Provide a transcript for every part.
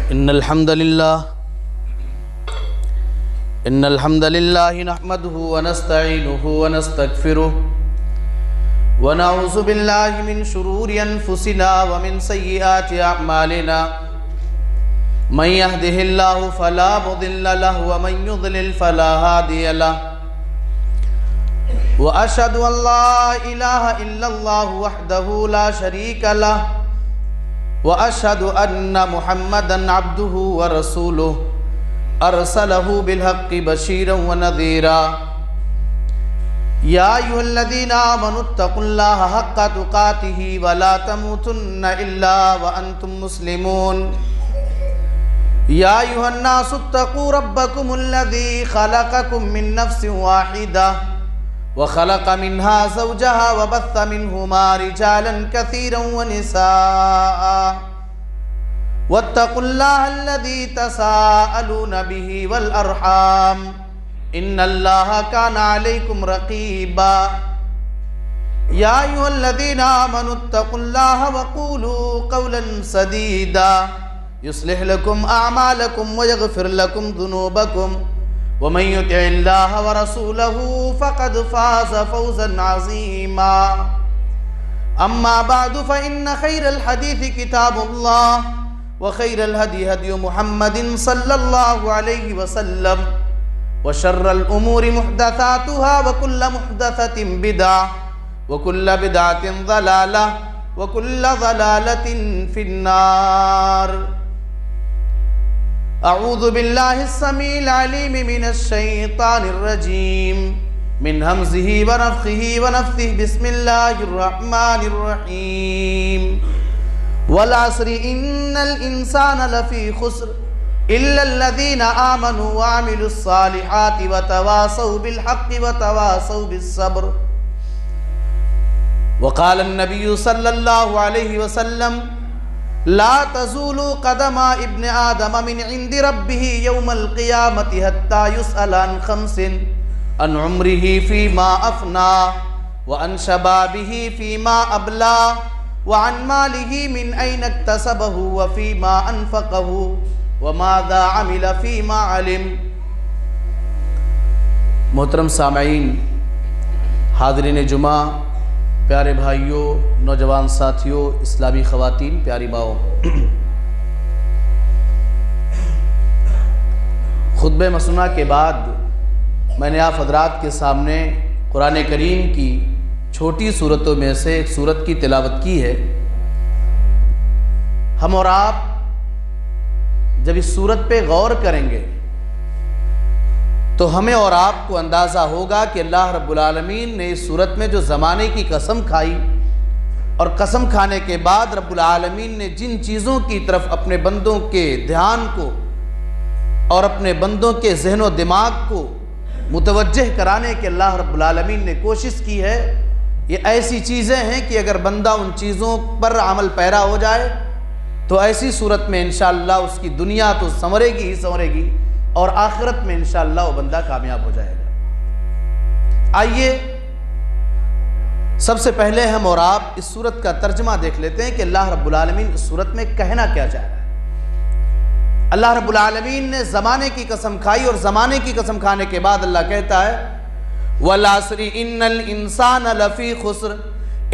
إن الحمد لله نحمده ونستعينه ونستغفره ونعوذ بالله من شرور أنفسنا ومن سيئات أعمالنا من يهده الله فلا مضل له ومن يضلل فلا هادي له وأشهد أن لا إله إلا الله وحده لا شريك له وأشهد أن محمدًا عبده ورسوله أرسله بالحق بشيرا ونذيرا يا أيها الذين آمنوا اتقوا الله حق تقاته ولا تموتن إلا وأنتم مسلمون يا أيها الناس اتقوا ربكم الذي خلقكم من نفس واحدة وخلق منها زوجها وبث منهما رجالا كثيرا ونساء واتقوا الله الذي تساءلون به والأرحام إن الله كان عليكم رقيبا يا أيها الذين آمنوا اتقوا الله وقولوا قولا سديدا يصلح لكم أعمالكم ويغفر لكم ذنوبكم ومن يطع الله ورسوله فقد فاز فوزا عظيما أما بعد فإن خير الحديث كتاب الله وخير الهدي هدي محمد صلى الله عليه وسلم وشر الأمور محدثاتها وكل محدثة بدعة وكل بدعة ضلالة وكل ضلالة في النار أعوذ بالله السميع العليم من الشيطان الرجيم من همزه ونفخه ونفثه بسم الله الرحمن الرحيم والعصر إن الإنسان لفي خسر إلا الذين آمنوا وعملوا الصالحات وتواصوا بالحق وتواصوا بالصبر وقال النبي صلى الله عليه وسلم لا تزول قدم ابن آدم من عند ربه يوم القيامة حتى يسأل عن خمس عن عمره فيما أفنى وعن شبابه فيما أبلى وعن ماله من أين اكتسبه وفيما أنفقه وماذا عمل فيما علم۔ محترم سامعین، حاضرین جمعہ، پیارے بھائیوں، نوجوان ساتھیوں، اسلامی خواتین، پیاری ماؤں، خطبہ مسنونہ کے بعد میں نے آپ حضرات کے سامنے قرآن کریم کی چھوٹی سورتوں میں سے ایک سورت کی تلاوت کی ہے۔ ہم اور آپ جب اس سورت پہ غور کریں گے تو ہمیں اور آپ کو اندازہ ہوگا کہ اللہ رب العالمین نے اس سورت میں جو زمانے کی قسم کھائی اور قسم کھانے کے بعد رب العالمین نے جن چیزوں کی طرف اپنے بندوں کے دھیان کو اور اپنے بندوں کے ذہن و دماغ کو متوجہ کرانے کے اللہ رب العالمین نے کوشش کی ہے، یہ ایسی چیزیں ہیں کہ اگر بندہ ان چیزوں پر عمل پیرا ہو جائے تو ایسی صورت میں انشاءاللہ اس کی دنیا تو سنورے گی ہی سنورے گی اور آخرت میں انشاءاللہ وہ بندہ کامیاب ہو جائے گا۔ آئیے سب سے پہلے ہم اور آپ اس سورت کا ترجمہ دیکھ لیتے ہیں کہ اللہ رب العالمین اس سورت میں کہنا کیا چاہ رہا ہے۔ اللہ رب العالمین نے زمانے کی قسم کھائی اور زمانے کی قسم کھانے کے بعد اللہ کہتا ہے وَالْعَصْرِ إِنَّ الْإِنسَانَ لَفِي خُسْرٍ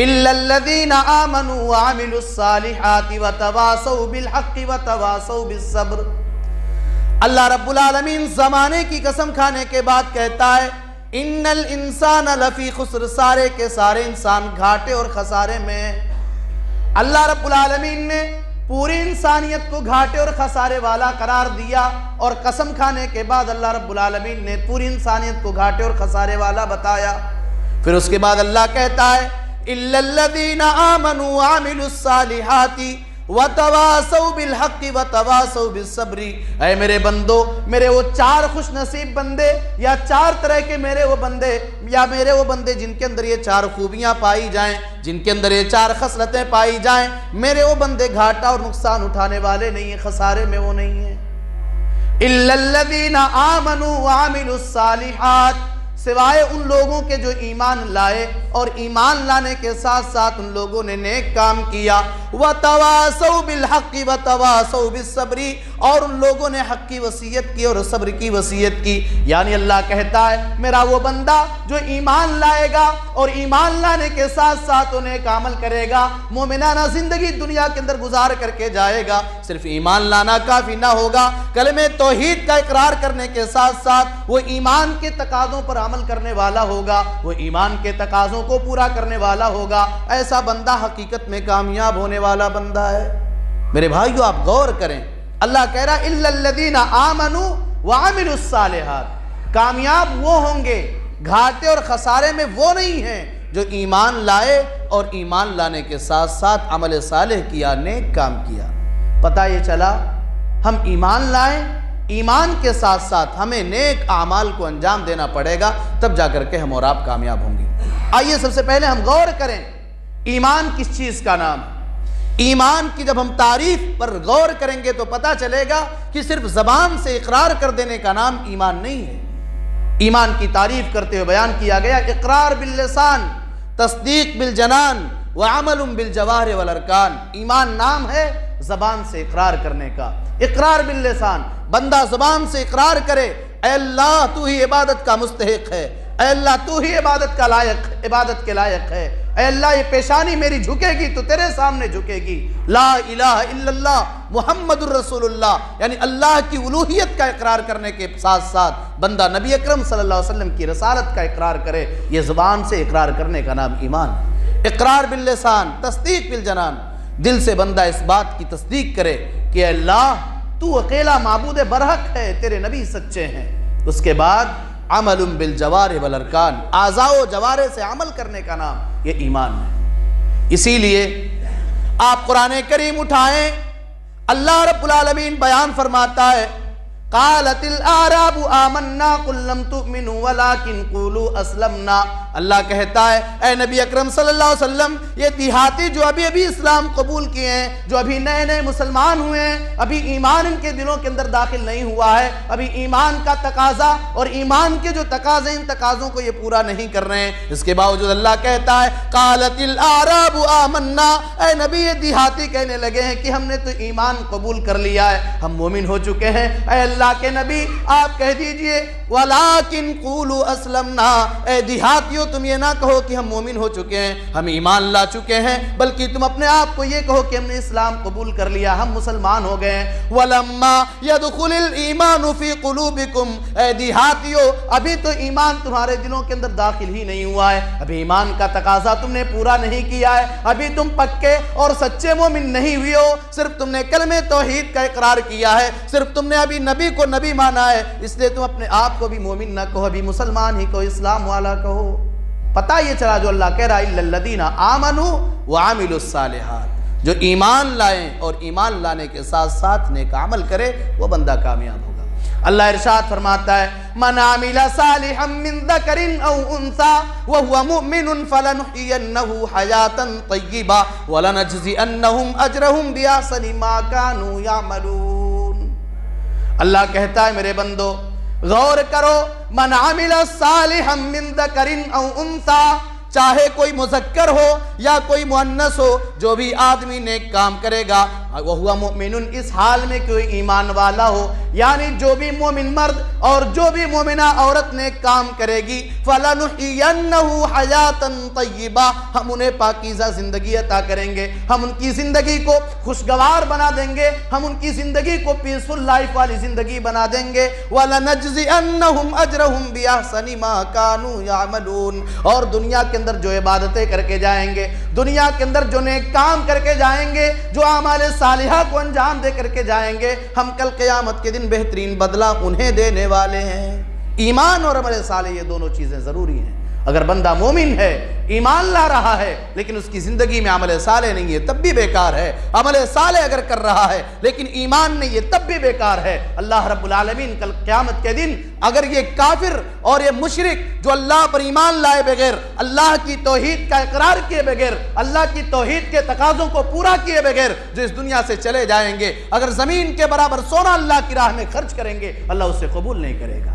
إِلَّا الَّذِينَ آمَنُوا وَعَمِلُوا الصَّالِحَاتِ وَتَوَاصَوْا بِالْحَقِّ وَتَوَاصَوْا بِالصَّبْرِ۔ اللہ رب العالمین زمانے کی قسم کھانے کے بعد کہتا ہے ان الانسان لفی خسر، سارے کے سارے انسان گھاٹے اور خسارے میں۔ اللہ رب العالمین نے پوری انسانیت کو گھاٹے اور خسارے والا قرار دیا اور قسم کھانے کے بعد اللہ رب العالمین نے پوری انسانیت کو گھاٹے اور خسارے والا بتایا۔ پھر اس کے بعد اللہ کہتا ہے اِلَّا الَّذِينَ آمَنُوا وَعَمِلُوا الصَّالِحَاتِ وَتَوَاصَوْا بِالْحَقِّ وَتَوَاصَوْا بِالصَّبْرِ۔ اے میرے بندو، میرے وہ چار خوش نصیب بندے یا چار طرح کے میرے وہ بندے جن کے اندر یہ چار خوبیاں پائی جائیں، جن کے اندر یہ چار خصلتیں پائی جائیں، میرے وہ بندے گھاٹا اور نقصان اٹھانے والے نہیں ہیں، خسارے میں وہ نہیں ہیں۔ إِلَّا الَّذِينَ آمَنُوا وَعَمِلُوا الصَّالِحَاتِ، سوائے ان لوگوں کے جو ایمان لائے اور ایمان لانے کے ساتھ ساتھ ان لوگوں نے نیک کام کیا، وَتَوَاسَوْا بِالْحَقِّ وَتَوَاسَوْا بِالصَّبْرِ، اور ان لوگوں نے حق کی وصیت کی اور صبر کی وصیت کی۔ یعنی اللہ کہتا ہے میرا وہ بندہ جو ایمان لائے گا اور ایمان لانے کے ساتھ ساتھ انہیں ایک عمل کرے گا، مومنانہ زندگی دنیا کے اندر گزار کر کے جائے گا۔ صرف ایمان لانا کافی نہ ہوگا، کلمہ توحید کا اقرار کرنے کے ساتھ ساتھ وہ ایمان کے تقاضوں پر عمل کرنے والا ہوگا، وہ ایمان کے تقاضوں کو پورا کرنے والا ہوگا۔ ایسا بندہ حقیقت میں کامیاب ہونے والا بندہ ہے۔ میرے بھائیو آپ غور کریں، اللہ کہہ رہا اِلَّا الَّذِينَ آمَنُوا وَعَمِلُوا الصَّالِحَاتِ، کامیاب وہ ہوں گے، گھاٹے اور خسارے میں وہ نہیں ہیں جو ایمان لائے اور ایمان لانے کے ساتھ ساتھ عمل صالح کیا، نیک کام کیا۔ پتہ یہ چلا ہم ایمان لائیں، ایمان کے ساتھ ساتھ ہمیں نیک اعمال کو انجام دینا پڑے گا، تب جا کر کے ہم اور آپ کامیاب ہوں گے۔ آئیے سب سے پہلے ہم غور کریں ایمان کس چیز کا نام ہے۔ ایمان کی جب ہم تعریف پر غور کریں گے تو پتہ چلے گا کہ صرف زبان سے اقرار کر دینے کا نام ایمان نہیں ہے۔ ایمان کی تعریف کرتے ہوئے بیان کیا گیا اقرار باللسان، تصدیق بالجنان، وعمل بالجوارح والارکان۔ ایمان نام ہے زبان سے اقرار کرنے کا۔ اقرار باللسان، بندہ زبان سے اقرار کرے اے اللہ تو ہی عبادت کا مستحق ہے، اے اللہ تو ہی عبادت کے لائق ہے، اے اللہ یہ پیشانی میری جھکے گی تو تیرے سامنے جھکے گی، لا الہ الا اللہ محمد الرسول اللہ، یعنی اللہ کی الوہیت کا اقرار کرنے کے ساتھ ساتھ بندہ نبی اکرم صلی اللہ علیہ وسلم کی رسالت کا اقرار کرے، یہ زبان سے اقرار کرنے کا نام ایمان۔ اقرار باللسان، تصدیق بالجنان، دل سے بندہ اس بات کی تصدیق کرے کہ اے اللہ تو اکیلا معبود برحق ہے، تیرے نبی سچے ہیں۔ اس کے بعد عمل بالجوارح والارکان، اعضاء و جوارح سے عمل کرنے کا نام یہ ایمان ہے۔ اسی لیے آپ قرآن کریم اٹھائیں، اللہ رب العالمین بیان فرماتا ہے قالت الاعراب آمنا قل لم تؤمنوا ولكن قولوا اسلمنا۔ اللہ کہتا ہے اے نبی اکرم صلی اللہ علیہ وسلم، یہ دیہاتی جو ابھی اسلام قبول کیے ہیں، جو ابھی نئے مسلمان ہوئے ہیں، ابھی ایمان ان کے دلوں کے اندر داخل نہیں ہوا ہے، ابھی ایمان کا تقاضا اور ایمان کے جو تقاضے ان تقاضوں کو یہ پورا نہیں کر رہے ہیں، اس کے باوجود اللہ کہتا ہے قالت الاعراب آمنا، اے نبی یہ دیہاتی کہنے لگے ہیں کہ ہم نے تو ایمان قبول کر لیا ہے، ہم مومن ہو چکے ہیں۔ اے اللہ کے نبی آپ کہہ دیجئے وَلَٰكِنْ قُولُوا أَسْلَمْنَا، اے دیہاتیوں تم یہ نہ کہو کہ ہم مومن ہو چکے ہیں، ہم ایمان لا چکے ہیں، بلکہ تم اپنے آپ کو یہ کہو کہ ہم نے اسلام قبول کر لیا، ہم مسلمان ہو گئے ہیں۔ وَلَمَّا يَدْخُلِ الْإِيمَانُ فِي قُلُوبِكُمْ، اے دیہاتیوں ابھی تو ایمان تمہارے دلوں کے اندر داخل ہی نہیں ہوا ہے، ابھی ایمان کا تقاضا تم نے پورا نہیں کیا ہے، ابھی تم پکے اور سچے مومن نہیں ہوئے ہو، صرف تم نے کلمہ توحید کا اقرار کیا ہے، صرف تم نے ابھی نبی کو نبی مانا ہے، اس لیے تم اپنے آپ کو بھی مومن نہ کہو، ابھی مسلمان ہی کہو، اسلام والا کہو۔ پتہ یہ چلا جو اللہ کہہ رہا اِلَّا الَّذِينَ آمَنُوا وَعَمِلُوا الصَّالِحَاتِ، جو ایمان لائیں اور ایمان لانے کے ساتھ ساتھ نیک عمل کرے وہ بندہ کامیاب ہوگا۔ اللہ ارشاد فرماتا ہے مَنْ عَمِلَ صَالِحًا مِّن ذَكَرٍ أَوْ أُنثَىٰ وَهُوَ مُؤْمِنٌ فَلَنُحْيِيَنَّهُ حَيَاةً طَيِّبَةً وَلَنَجْزِيَنَّهُمْ أَجْرَهُمْ بِأَحْسَنِ مَا كَانُوا يَعْمَلُونَ۔ اللہ کہتا ہے میرے بندو غور کرو، من عمل صالحا من ذکر او انثى، چاہے کوئی مذکر ہو یا کوئی مؤنث ہو، جو بھی آدمی نیک کام کرے گا وَهُوَ مُؤْمِنٌ، اس حال میں کوئی ایمان والا ہو، یعنی جو بھی مومن مرد اور جو بھی مومنہ عورت نیک کام کرے گی فَلَنُحْيِيَنَّهُ حَيَاةً طَيِّبَةً، ہم انہیں پاکیزہ زندگی عطا کریں گے، ہم ان کی زندگی کو خوشگوار بنا دیں گے، ہم ان کی زندگی کو پیسفل لائف والی زندگی بنا دیں گے، وَلَنَجْزِئَنَّهُمْ أَجْرَهُمْ بِأَحْسَنِ مَا كَانُوا يَعْمَلُونَ، اور دنیا کے اندر جو عبادتیں کر کے جائیں گے، دنیا کے اندر جو نیک کام کر کے جائیں گے، جو اعمال صالحہ کو انجام دے کر کے جائیں گے، ہم کل قیامت کے دن بہترین بدلہ انہیں دینے والے ہیں۔ ایمان اور عمل صالح یہ دونوں چیزیں ضروری ہیں۔ اگر بندہ مومن ہے، ایمان لا رہا ہے، لیکن اس کی زندگی میں عمل صالح نہیں ہے، تب بھی بیکار ہے۔ عمل صالح اگر کر رہا ہے لیکن ایمان نہیں ہے، تب بھی بیکار ہے۔ اللہ رب العالمین کل قیامت کے دن اگر یہ کافر اور یہ مشرک جو اللہ پر ایمان لائے بغیر، اللہ کی توحید کا اقرار کیے بغیر، اللہ کی توحید کے تقاضوں کو پورا کیے بغیر جو اس دنیا سے چلے جائیں گے، اگر زمین کے برابر سونا اللہ کی راہ میں خرچ کریں گے، اللہ اسے قبول نہیں کرے گا۔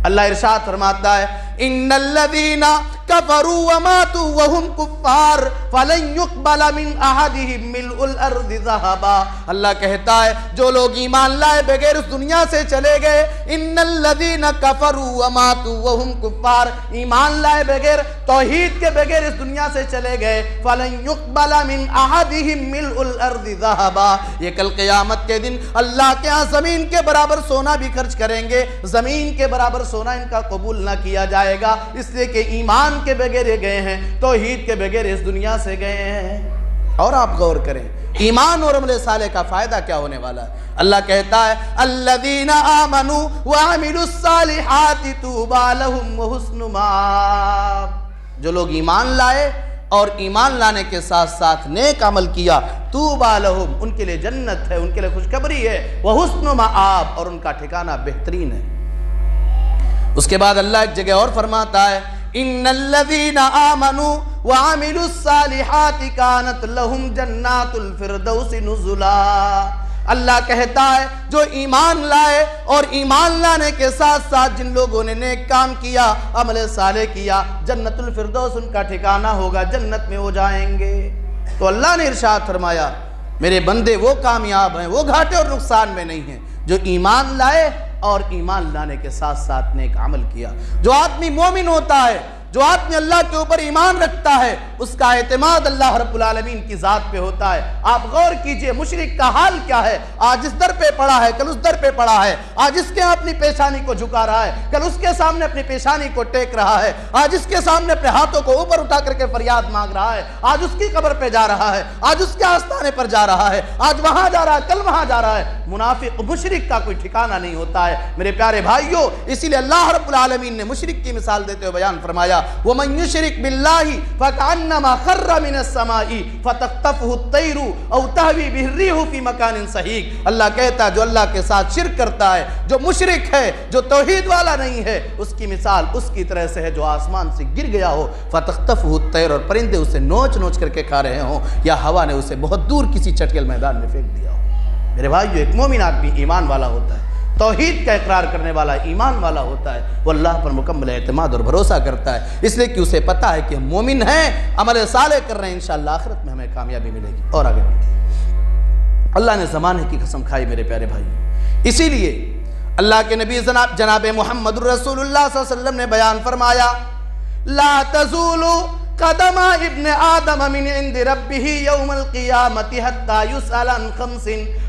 اللہ ارشاد فرماتا ہے ان الذین کفروا وماتوا وهم کفار فلن يقبل من احدهم ملء الارض ذهبا. اللہ کہتا ہے جو لوگ ایمان لائے بغیر اس دنیا سے چلے گئے، ان الذین کفروا وماتوا وهم کفار، ایمان لائے بغیر، توحید کے بغیر اس دنیا سے چلے گئے، فلن يقبل من احدهم ملء الارض ذهبا، یہ کل قیامت کے دن اللہ کے ہاں زمین کے برابر سونا بھی خرچ کریں گے، زمین کے برابر سونا ان کا قبول نہ کیا جائے گا، اس لیے کہ ایمان کے بغیر یہ گئے ہیں، توحید کے بغیر اس دنیا سے گئے ہیں. اور آپ غور کریں ایمان اور عمل صالح کا فائدہ کیا ہونے والا ہے. اللہ کہتا ہے الذین آمنوا وعملوا الصالحات طوبی لہم وحسن مآب، جو لوگ ایمان لائے اور ایمان لانے کے ساتھ ساتھ نیک عمل کیا، طوبی لہم، ان کے لیے جنت ہے، ان کے لیے خوشخبری ہے، وحسن مآب، اور ان کا ٹھکانہ بہترین ہے. اس کے بعد اللہ ایک جگہ اور فرماتا ہے ان الذین آمنوا وعملوا الصالحات کانت لہم جنات الفردوس نزلا. اللہ کہتا ہے جو ایمان لائے اور ایمان لانے کے ساتھ ساتھ جن لوگوں نے نیک کام کیا، عمل صالح کیا، جنت الفردوس ان کا ٹھکانہ ہوگا، جنت میں ہو جائیں گے. تو اللہ نے ارشاد فرمایا میرے بندے وہ کامیاب ہیں، وہ گھاٹے اور نقصان میں نہیں ہیں جو ایمان لائے اور ایمان لانے کے ساتھ ساتھ نیک عمل کیا. جو آدمی مومن ہوتا ہے، جو آدمی اللہ کے اوپر ایمان رکھتا ہے، اس کا اعتماد اللہ رب العالمین کی ذات پہ ہوتا ہے. آپ غور کیجئے مشرک کا حال کیا ہے، آج اس در پہ پڑا ہے، کل اس در پہ پڑا ہے، آج اس کے ہاں اپنی پیشانی کو جھکا رہا ہے، کل اس کے سامنے اپنی پیشانی کو ٹیک رہا ہے، آج اس کے سامنے اپنے ہاتھوں کو اوپر اٹھا کر کے فریاد مانگ رہا ہے، آج اس کی قبر پہ جا رہا ہے، آج اس کے آستانے پر جا رہا ہے، آج وہاں جا رہا ہے، کل وہاں جا رہا ہے. منافق مشرک کا کوئی ٹھکانہ نہیں ہوتا ہے میرے پیارے بھائیوں. اسی لیے اللہ رب العالمین نے مشرک کی مثال دیتے ہوئے بیان فرمایا وَمَن يُشْرِكْ بِاللَّهِ فَكَأَنَّمَا خَرَّ مِنَ السَّمَاءِ فَتَخْطَفُهُ الطَّيْرُ أَوْ تَهْوِي بِهِ الرِّيحُ فِي مَكَانٍ سَحِيقٍ. اللہ کہتا ہے جو اللہ کے ساتھ شرک کرتا ہے، جو مشرک ہے، جو توحید والا نہیں ہے، اس کی مثال اس کی طرح سے ہے جو آسمان سے گر گیا ہو، فَتَخْطَفُهُ الطَّيْرُ، اور پرندے اسے نوچ نوچ کر کے کھا رہے ہوں، یا ہوا نے اسے بہت دور کسی چٹیل میدان میں پھینک دیا ہو. میرے بھائیو ایک مومن آدمی ایمان والا ہوتا ہے، توحید کا اقرار کرنے والا ایمان والا ہوتا ہے، وہ اللہ پر مکمل اعتماد اور بھروسہ کرتا ہے، اس لیے کہ اسے پتہ ہے کہ ہم مومن ہیں، عمل صالح کر رہے ہیں، انشاءاللہ آخرت میں ہمیں کامیابی ملے گی. اور آگے بڑھیں. اللہ نے زمانے کی قسم کھائی میرے پیارے بھائی. اسی لیے اللہ کے نبی جناب محمد رسول اللہ صلی اللہ علیہ وسلم نے بیان فرمایا لا تزول قدم ابن آدم من عند ربه یوم القیامت حتی یسأل عن خمس.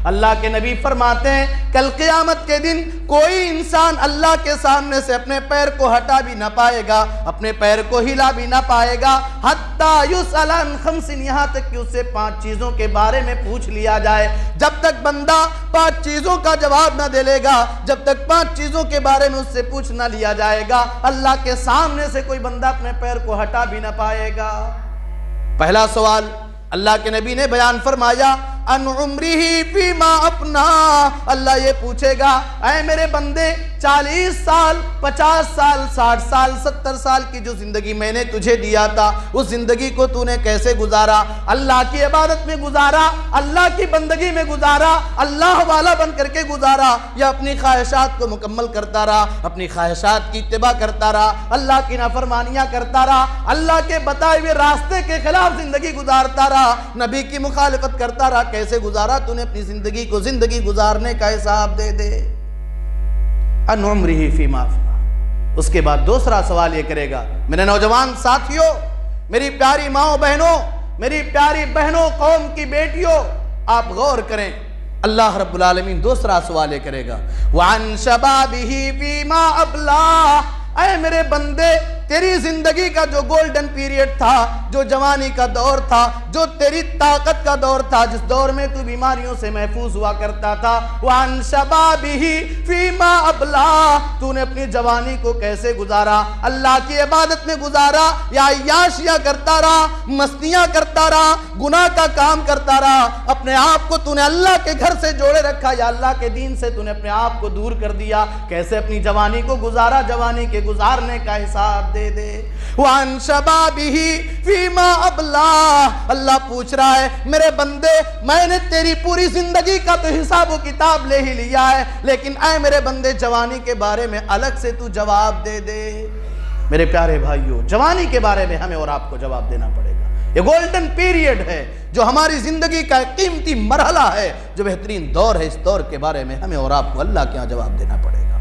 اللہ کے نبی فرماتے ہیں کل قیامت کے دن کوئی انسان اللہ کے سامنے سے اپنے پیر کو ہٹا بھی نہ پائے گا، اپنے پیر کو ہلا بھی نہ پائے گا، حتی یسأل عن خمس، یہاں تک کہ اسے 5 چیزوں کے بارے میں پوچھ لیا جائے. جب تک بندہ 5 چیزوں کا جواب نہ دے لے گا، جب تک 5 چیزوں کے بارے میں اس سے پوچھ نہ لیا جائے گا، اللہ کے سامنے سے کوئی بندہ اپنے پیر کو ہٹا بھی نہ پائے گا. پہلا سوال اللہ کے نبی نے بیان فرمایا ان عمرہ فیما اپنا. اللہ یہ پوچھے گا اے میرے بندے 40 سال 50 سال 60 سال 70 سال کی جو زندگی میں نے تجھے دیا تھا، اس زندگی کو تو نے کیسے گزارا؟ اللہ کی عبادت میں گزارا، اللہ کی بندگی میں گزارا، اللہ والا بن کر کے گزارا، یا اپنی خواہشات کو مکمل کرتا رہا، اپنی خواہشات کی اتباع کرتا رہا، اللہ کی نافرمانیاں کرتا رہا، اللہ کے بتائے ہوئے راستے کے خلاف زندگی گزارتا رہا، نبی کی مخالفت کرتا رہا؟ کیسے گزارا تو نے اپنی زندگی کو؟ زندگی گزارنے کا حساب دے دے. ان عمرہ فیما افنا. اس کے بعد دوسرا سوال یہ کرے گا میرے نوجوان ساتھیوں، میری پیاری ماؤں بہنوں، میری پیاری بہنوں، قوم کی بیٹیوں، آپ غور کریں. اللہ رب العالمین دوسرا سوال یہ کرے گا وعن شبابہ فیما ابلا. اے میرے بندے تیری زندگی کا جو گولڈن پیریڈ تھا، جو جوانی کا دور تھا، جو تیری طاقت کا دور تھا، جس دور میں تو بیماریوں سے محفوظ ہوا کرتا تھا، وَعَنْ شَبَابِهِ فِيمَا أَبْلَا، تو نے اپنی جوانی کو کیسے گزارا؟ اللہ کی عبادت میں گزارا یا عیاشیاں کرتا رہا، مستیاں کرتا رہا، گناہ کا کام کرتا رہا؟ اپنے آپ کو تو نے اللہ کے گھر سے جوڑے رکھا یا اللہ کے دین سے تو نے اپنے آپ کو دور کر دیا؟ کیسے اپنی جوانی کو گزارا؟ جوانی کے گزارنے کا حساب دے دے دے۔ وَعَنْ شَبَابِهِ فِيمَا أَبْلَاهُ، اللہ پوچھ رہا ہے میرے بندے میں نے تیری پوری زندگی کا تو حساب و کتاب لے ہی لیا ہے، لیکن اے میرے بندے جوانی کے بارے میں الگ سے تو جواب دے دے۔ میرے پیارے بھائیوں، جوانی کے بارے میں ہمیں اور آپ کو جواب دینا پڑے گا۔ یہ گولڈن پیریڈ ہے جو ہماری زندگی کا ایک قیمتی مرحلہ ہے، جو بہترین دور ہے، اس دور کے بارے میں ہمیں اور آپ کو اللہ کے ہاں جواب دینا پڑے گا۔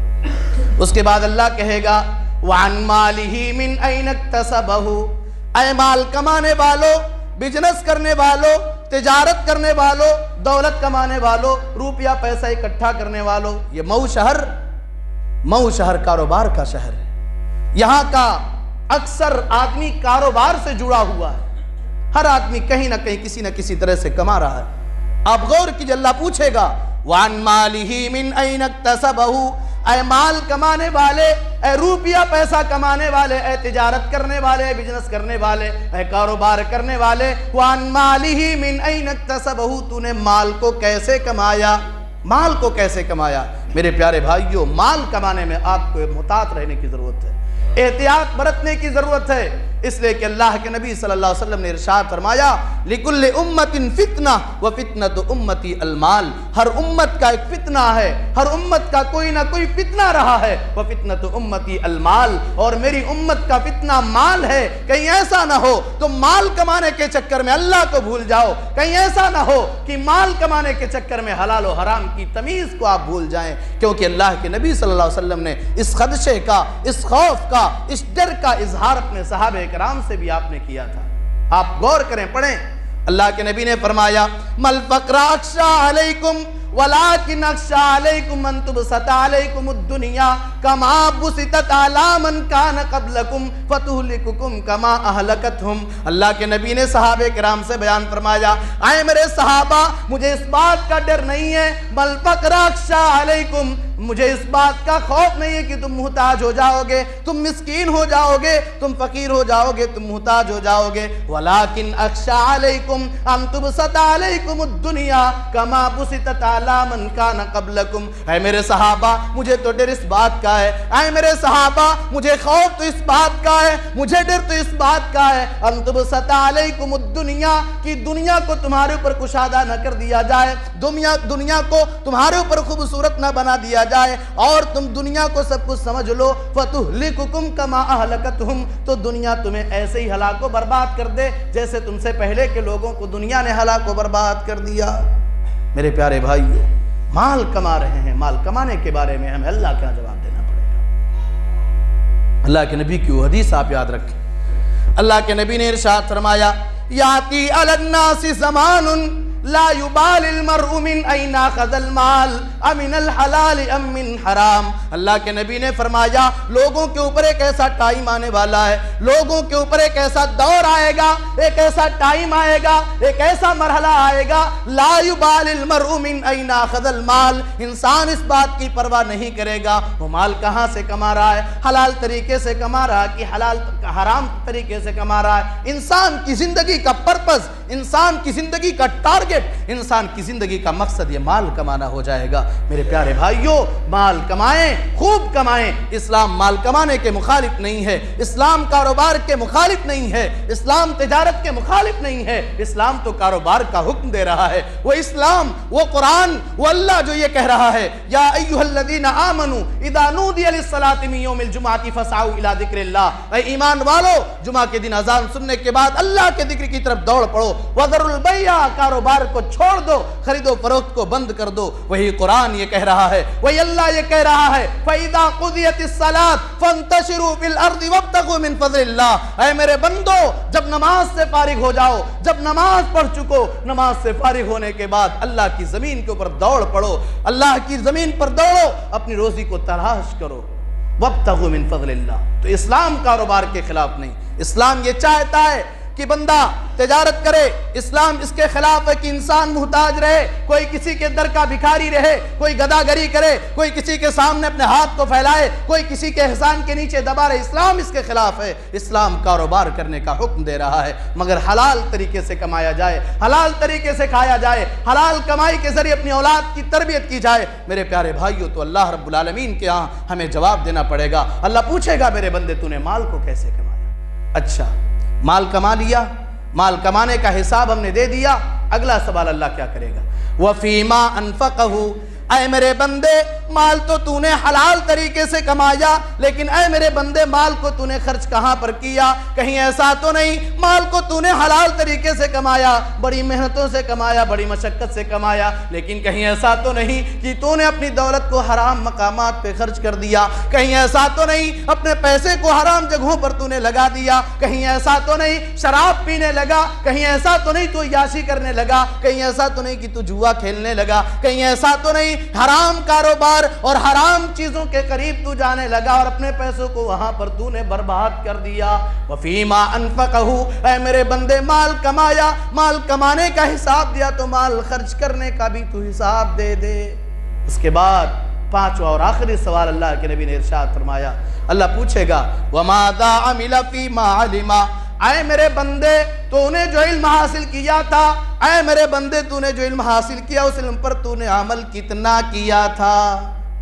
اس کے بعد اللہ کہے گا وَعَنْ مَالِهِ مِنْ أَيْنَ اكْتَسَبَهُ، اے مال کمانے والوں، بزنس کرنے والوں، تجارت کرنے والوں، دولت کمانے والوں، روپیہ پیسہ اکٹھا کرنے والوں، یہ مئو شہر کاروبار کا شہر ہے۔ یہاں کا اکثر آدمی کاروبار سے جڑا ہوا ہے، ہر آدمی کہیں نہ کہیں کسی نہ کسی طرح سے کما رہا ہے۔ آپ غور کیجئے، اللہ پوچھے گا وَعَنْ مَالِهِ مِنْ أَيْنَ اكْتَسَبَهُ، اے مال کمانے والے، اے روپیہ پیسہ کمانے والے، اے تجارت کرنے والے، بزنس کرنے والے، اے کاروبار کرنے والے، وَعَنْ مَالِهِ مِنْ أَيْنَ اكْتَسَبَهُ، تو نے مال کو کیسے کمایا، مال کو کیسے کمایا۔ میرے پیارے بھائیوں، مال کمانے میں آپ کو محتاط رہنے کی ضرورت ہے، احتیاط برتنے کی ضرورت ہے، اس لیے کہ اللہ کے نبی صلی اللہ علیہ وسلم نے ارشاد فرمایا لِكُلِّ أُمَّةٍ فِتْنَةٌ وَفِتْنَةُ أُمَّتِي الْمَالِ، ہر امت کا ایک فتنہ ہے، ہر امت کا کوئی نہ کوئی فتنہ رہا ہے، وَفِتْنَةُ أُمَّتِي الْمَالِ، اور میری امت کا فتنہ مال ہے۔ کہیں ایسا نہ ہو تم مال کمانے کے چکر میں اللہ کو بھول جاؤ، کہیں ایسا نہ ہو کہ مال کمانے کے چکر میں حلال و حرام کی تمیز کو آپ بھول جائیں، کیونکہ اللہ کے نبی صلی اللہ علیہ وسلم نے اس خدشے کا، اس خوف کا، اس ڈر کا اظہار اپنے صحابہ کرام سے بھی آپ نے کیا تھا۔ آپ غور کریں، پڑھیں، اللہ کے نبی نے فرمایا مَلْ فَقْرَ أَخْشَى عَلَيْكُمْ وَلَكِنْ أَخْشَى عَلَيْكُمْ أَن تُبْسَطَ عَلَيْكُمُ الدُّنْيَا كَمَا بُسِطَتْ عَلَى مَنْ كَانَ قَبْلَكُمْ فَتُهْلِكُكُمْ كَمَا أَهْلَكَتْهُمْ۔ اللہ کے نبی نے صحابہ کرام سے بیان فرمایا اے میرے صحابہ، مجھے اس بات کا ڈر نہیں ہے، مَلْ فَقْرَ أَخْشَى عَلَيْكُمْ، مجھے اس بات کا خوف نہیں ہے کہ تم محتاج ہو جاؤ گے، تم مسکین ہو جاؤ گے، تم فقیر ہو جاؤ گے، تم محتاج ہو جاؤ گے، وَلَكِنْ أَخْشَى عَلَيْكُمْ أَن تُبْسَطَ عَلَيْكُمُ الدُّنْيَا كَمَا بُسِطَتْ عَلَى مَنْ كَانَ قَبْلَكُمْ۔ اے میرے صحابہ، مجھے تو ڈر اس بات کا ہے، اے میرے صحابہ، مجھے خوف تو اس بات کا ہے، مجھے ڈر تو اس بات کا ہے، أن تُبْسَطَ عَلَيْكُمُ الدُّنْيَا، کہ دنیا کو تمہارے اوپر کشادہ نہ کر دیا جائے، دنیا کو تمہارے اوپر خوبصورت نہ بنا دیا جائے، اور تم دنیا کو سب کچھ سمجھ لو، فَتُهْلِكُكُمْ كَمَا أَهْلَكَتْهُمْ، تو دنیا تمہیں ایسے ہی ہلاک و برباد کر دے جیسے تم سے پہلے کے لوگوں کو دنیا نے ہلاک و برباد کر دیا۔ میرے پیارے بھائیوں، مال کما رہے ہیں، مال کمانے کے بارے میں ہمیں اللہ کا جواب دینا پڑے گا۔ اللہ کے نبی کی وہ حدیث آپ یاد رکھیں، اللہ کے نبی نے ارشاد فرمایا یاتی علی الناس زمان لا يبال المرء من أين أخذ المال امن الحلال ام من حرام۔ اللہ کے نبی نے فرمایا لوگوں کے اوپر ایک ایسا ٹائم آنے والا ہے، لوگوں کے اوپر ایک ایسا دور آئے گا، ایک ایسا ٹائم آئے گا، ایک ایسا مرحلہ آئے گا، لا يبال المرء من أين أخذ المال، انسان اس بات کی پرواہ نہیں کرے گا وہ مال کہاں سے کما رہا ہے، حلال طریقے سے کما رہا ہے کہ حرام طریقے سے کما رہا ہے۔ انسان کی زندگی کا پرپس، انسان کی زندگی کا ٹارگٹ، انسان کی زندگی کا مقصد یہ مال کمانا ہو جائے گا۔ میرے پیارے بھائیوں، مال کمائیں، خوب کمائیں۔ اسلام مال کمانے کے مخالف نہیں ہے، اسلام کاروبار کے مخالف نہیں ہے، اسلام تجارت کے مخالف نہیں ہے، اسلام تو کاروبار کا حکم دے رہا ہے۔ وہ اسلام، وہ قرآن، وہ اللہ جو یہ کہہ رہا ہے یا ایھا الذین آمنوا اذا نودی للصلاۃ من یوم الجمعۃ فاسعوا الی ذکر اللہ، اے ایمان والو، جمعہ کے دن اذان سننے کے بعد اللہ کے ذکر کی طرف دوڑ پڑو، وذروا البیع، کاروبار کو چھوڑ دو، خرید و فروخت کو بند کر دو۔ وہی قرآن یہ کہہ رہا ہے، وہی اللہ یہ کہہ رہا ہے فَإِذَا قُضِيَتِ الصَّلَاةُ فَانتَشِرُوا فِي الْأَرْضِ وَابْتَغُوا مِن فَضْلِ اللَّهِ، اے میرے بندو جب نماز سے فارغ ہو جاؤ، جب نماز پڑھ چکو، نماز سے فارغ ہونے کے بعد اللہ کی زمین کے اوپر دوڑ پڑو، اللہ کی زمین پر دوڑو، اپنی روزی کو تلاش کرو، وَابْتَغُوا مِن فَضْلِ اللَّهِ۔ تو اسلام کاروبار کے خلاف نہیں، اسلام یہ چاہتا ہے کہ بندہ تجارت کرے، اسلام اس کے خلاف ہے کہ انسان محتاج رہے، کوئی کسی کے در کا بھکاری رہے، کوئی گداگری کرے، کوئی کسی کے سامنے اپنے ہاتھ کو پھیلائے، کوئی کسی کے احسان کے نیچے دبا رہے۔ اسلام اس کے خلاف ہے۔ اسلام کاروبار کرنے کا حکم دے رہا ہے، مگر حلال طریقے سے کمایا جائے، حلال طریقے سے کھایا جائے، حلال کمائی کے ذریعے اپنی اولاد کی تربیت کی جائے۔ میرے پیارے بھائیو، تو اللہ رب العالمین کے ہاں ہمیں جواب دینا پڑے گا۔ اللہ پوچھے گا میرے بندے تو نے مال کو کیسے کمایا؟ اچھا مال کما لیا، مال کمانے کا حساب ہم نے دے دیا، اگلا سوال اللہ کیا کرے گا؟ وَفِيمَا أَنفَقَهُ، اے میرے بندے مال تو نے حلال طریقے سے کمایا، لیکن اے میرے بندے مال کو تو نے خرچ کہاں پر کیا؟ کہیں ایسا تو نہیں مال کو تو نے حلال طریقے سے کمایا، بڑی محنتوں سے کمایا، بڑی مشقت سے کمایا، لیکن کہیں ایسا تو نہیں کہ تو نے اپنی دولت کو حرام مقامات پہ خرچ کر دیا، کہیں ایسا تو نہیں اپنے پیسے کو حرام جگہوں پر تو نے لگا دیا، کہیں ایسا تو نہیں شراب پینے لگا، کہیں ایسا تو نہیں تو عیاشی کرنے لگا، کہیں ایسا تو نہیں کہ تو جوا کھیلنے لگا، کہیں ایسا تو نہیں حرام کاروبار اور حرام چیزوں کے قریب تو جانے لگا اور اپنے پیسوں کو وہاں پر تو نے برباد کر دیا۔ وَفِيمَا أَنفَقَهُ، اے میرے بندے مال کمایا، مال کمانے کا حساب دیا تو مال خرچ کرنے کا بھی تو حساب دے دے۔ اس کے بعد پانچواں اور آخری سوال اللہ کے نبی نے ارشاد فرمایا، اللہ پوچھے گا وَمَاذَا عَمِلَ فِيمَا عَلِمَ، اے میرے بندے تو نے جو علم حاصل کیا تھا، اے میرے بندے تو نے جو علم حاصل کیا اس علم پر تو نے عمل کتنا کیا تھا؟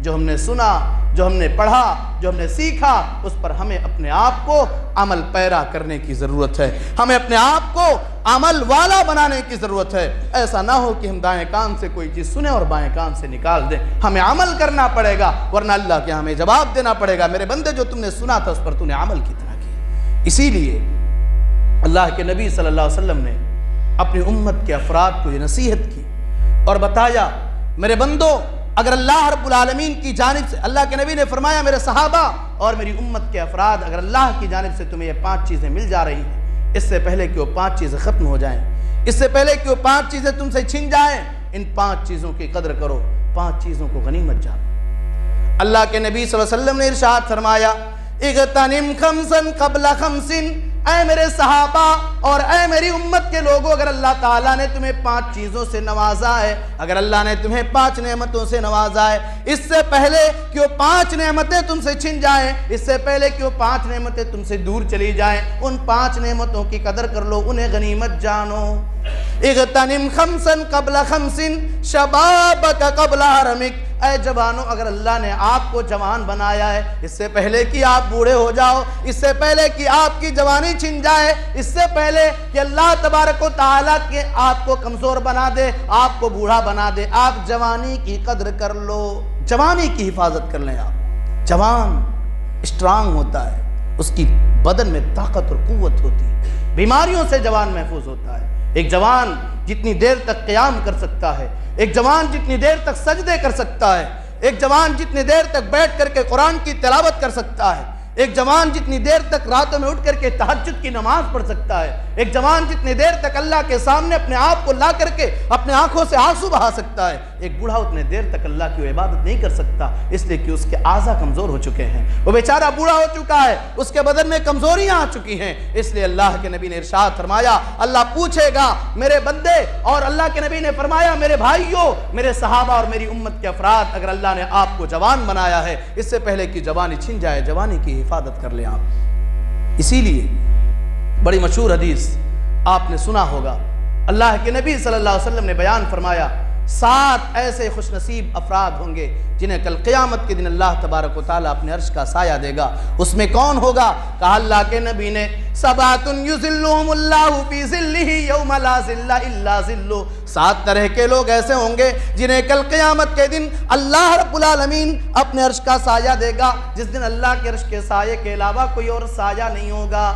جو ہم نے سنا، جو ہم نے پڑھا، جو ہم نے سیکھا، اس پر ہمیں اپنے آپ کو عمل پیرا کرنے کی ضرورت ہے، ہمیں اپنے آپ کو عمل والا بنانے کی ضرورت ہے۔ ایسا نہ ہو کہ ہم دائیں کان سے کوئی چیز سنیں اور بائیں کان سے نکال دیں، ہمیں عمل کرنا پڑے گا، ورنہ اللہ کے ہمیں جواب دینا پڑے گا میرے بندے جو تم نے سنا تھا اس پر تو نے عمل کتنا کیا۔ اسی لیے اللہ کے نبی صلی اللہ علیہ وسلم نے اپنی امت کے افراد کو یہ نصیحت کی اور بتایا میرے بندو اگر اللہ رب العالمین کی جانب سے، اللہ کے نبی نے فرمایا میرے صحابہ اور میری امت کے افراد، اگر اللہ کی جانب سے تمہیں یہ 5 چیزیں مل جا رہی ہیں، اس سے پہلے کہ وہ 5 چیزیں ختم ہو جائیں، اس سے پہلے کہ وہ 5 چیزیں تم سے چھن جائیں، ان 5 چیزوں کی قدر کرو، 5 چیزوں کو غنیمت جانو۔ اللہ کے نبی صلی اللہ علیہ وسلم نے ارشاد فرمایا اغتنم خمسا قبل خمس، اے میرے صحابہ اور اے میری امت کے لوگوں، اگر اللہ تعالیٰ نے تمہیں 5 چیزوں سے نوازا ہے، اگر اللہ نے تمہیں 5 نعمتوں سے نوازا ہے، اس سے پہلے کہ وہ 5 نعمتیں تم سے چھن جائیں، اس سے پہلے کہ وہ 5 نعمتیں تم سے دور چلی جائیں، ان 5 نعمتوں کی قدر کر لو، انہیں غنیمت جانو۔ اغتنم خمسا قبل خمس شبابک قبل حرمک، اے جوانوں اگر اللہ نے آپ کو جوان بنایا ہے، اس سے پہلے کہ آپ بوڑھے ہو جاؤ، اس سے پہلے کہ آپ کی جوانی چھن جائے، اس سے پہلے کہ اللہ تبارک و تعالیٰ کے آپ کو کمزور بنا دے، آپ کو بوڑھا بنا دے، آپ جوانی کی قدر کر لو، جوانی کی حفاظت کر لیں۔ آپ جوان اسٹرانگ ہوتا ہے، اس کی بدن میں طاقت اور قوت ہوتی ہے، بیماریوں سے جوان محفوظ ہوتا ہے۔ ایک جوان جتنی دیر تک قیام کر سکتا ہے، ایک جوان جتنی دیر تک سجدے کر سکتا ہے، ایک جوان جتنی دیر تک بیٹھ کر کے قرآن کی تلاوت کر سکتا ہے، ایک جوان جتنی دیر تک راتوں میں اٹھ کر کے تہجد کی نماز پڑھ سکتا ہے، ایک جوان جتنی دیر تک اللہ کے سامنے اپنے آپ کو لا کر کے اپنے آنکھوں سے آنسو بہا سکتا ہے، ایک بوڑھا اتنے دیر تک اللہ کی عبادت نہیں کر سکتا، اس لیے کہ اس کے اعضاء کمزور ہو چکے ہیں، وہ بیچارہ بوڑھا ہو چکا ہے، اس کے بدن میں کمزوریاں آ چکی ہیں، اس لیے اللہ کے نبی نے ارشاد فرمایا اللہ پوچھے گا میرے بندے، اور اللہ کے نبی نے فرمایا میرے بھائیوں، میرے صحابہ اور میری امت کے افراد، اگر اللہ نے آپ کو جوان بنایا ہے، اس سے پہلے کہ جوانی چھن جائے، جوانی کی حفاظت کر لیں آپ۔ اسی لیے بڑی مشہور حدیث آپ نے سنا ہوگا، اللہ کے نبی صلی اللہ علیہ وسلم نے بیان فرمایا 7 ایسے خوش نصیب افراد ہوں گے جنہیں کل قیامت کے دن اللہ تبارک و تعالیٰ اپنے عرش کا سایہ دے گا۔ اس میں کون ہوگا؟ کہا اللہ کے نبی نے سبعۃ یظلھم اللہ فی ظلہ یوم لا ظل الا ظلہ، 7 طرح کے لوگ ایسے ہوں گے جنہیں کل قیامت کے دن اللہ رب العالمین اپنے عرش کا سایہ دے گا، جس دن اللہ کے عرش کے سایے کے علاوہ کوئی اور سایہ نہیں ہوگا۔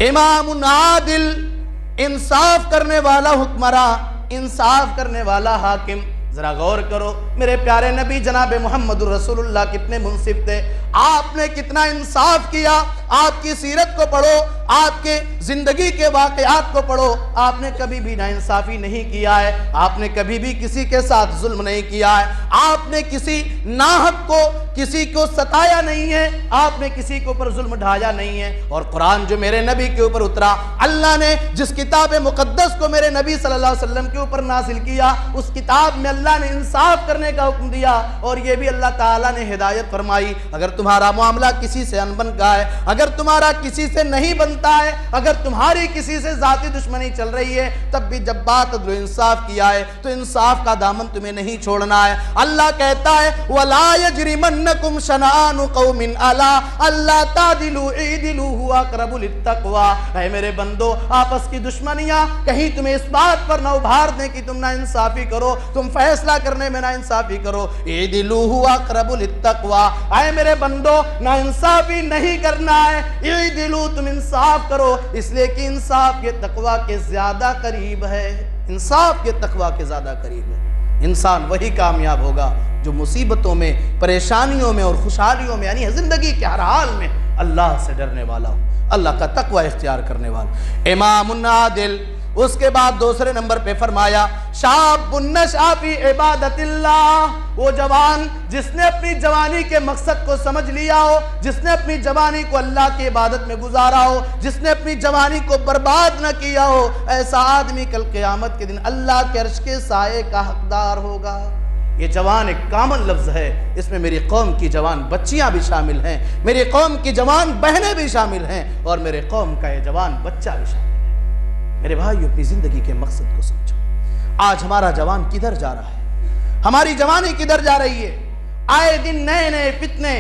امام عادل، انصاف کرنے والا حکمراں، انصاف کرنے والا حاکم۔ ذرا غور کرو، میرے پیارے نبی جناب محمد الرسول اللہ کتنے منصف تھے، آپ نے کتنا انصاف کیا. آپ کی سیرت کو پڑھو, آپ کے زندگی کے واقعات کو پڑھو, آپ نے کبھی بھی ناانصافی نہیں کیا ہے, آپ نے کبھی بھی کسی کے ساتھ ظلم نہیں کیا ہے, آپ نے کسی ناحق کو کسی کو ستایا نہیں ہے, آپ نے کسی کے اوپر ظلم ڈھایا نہیں ہے. اور قرآن جو میرے نبی کے اوپر اترا, اللہ نے جس کتاب مقدس کو میرے نبی صلی اللہ علیہ وسلم کے اوپر نازل کیا, اس کتاب میں اللہ نے انصاف کرنے کا حکم دیا, اور یہ بھی اللہ تعالیٰ نے ہدایت فرمائی. اگر تمہارا معاملہ کسی سے انبن کا ہے, اگر تمہارا کسی سے نہیں بنتا ہے, اگر تمہاری کسی سے ذاتی دشمنی چل رہی ہے, تب بھی جب بات عدل و انصاف کیا ہے تو انصاف کا دامن تمہیں نہیں چھوڑنا ہے. اللہ کہتا ہے وَلَا يَجْرِمَنَّكُمْ شَنَآنُ قَوْمٍ عَلَىٰ أَلَّا تَعْدِلُوا اعْدِلُوا هُوَ أَقْرَبُ لِلتَّقْوَىٰ. اے میرے بندو, آپس کی دشمنیاں کہیں تمہیں اس بات پر نہ ابھار دیں کہ تم نا انصافی کرو, تم فیصلہ کرنے میں نا انصافی کرو. اعْدِلُوا هُوَ أَقْرَبُ لِلتَّقْوَىٰ. اے میرے بندو, نا انصافی نہیں کرنا ہے, اعْدِلُوا, تم انصاف کرو, اس لیے کہ انصاف کے تقویٰ کے زیادہ قریب ہے. انصاف کے تقویٰ کے زیادہ قریب ہے. انسان وہی کامیاب ہوگا جو مصیبتوں میں, پریشانیوں میں اور خوشحالیوں میں, یعنی زندگی کے ہر حال میں اللہ سے ڈرنے والا ہو, اللہ کا تقوی اختیار کرنے والا. امام عادل. اس کے بعد دوسرے نمبر پہ فرمایا شاب نشأ فی عبادت اللہ. وہ جوان جس نے اپنی جوانی کے مقصد کو سمجھ لیا ہو, جس نے اپنی جوانی کو اللہ کی عبادت میں گزارا ہو, جس نے اپنی جوانی کو برباد نہ کیا ہو, ایسا آدمی کل قیامت کے دن اللہ کے عرش کے سائے کا حقدار ہوگا. یہ جوان ایک کامن لفظ ہے, اس میں میری قوم کی جوان بچیاں بھی شامل ہیں, میری قوم کی جوان بہنیں بھی شامل ہیں, اور میرے قوم کا یہ جوان بچہ بھی شامل ہے. میرے بھائیو, اپنی زندگی کے مقصد کو سمجھو. آج ہمارا جوان کدھر جا رہا ہے, ہماری جوانی کدھر جا رہی ہے؟ آئے دن نئے نئے فتنے,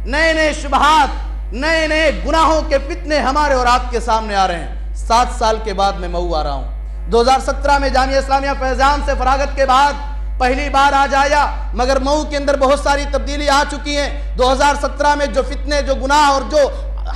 نئے نئے شبہات, نئے نئے گناہوں کے فتنے ہمارے اور آپ کے سامنے آ رہے ہیں. 7 سال کے بعد میں مئو آ رہا ہوں. 2017 میں جامعہ اسلامیہ فیضان سے فراغت کے بعد پہلی بار آج آیا, مگر مئو کے اندر بہت ساری تبدیلی آ چکی ہیں. 2017 میں جو فتنے, جو گناہ اور جو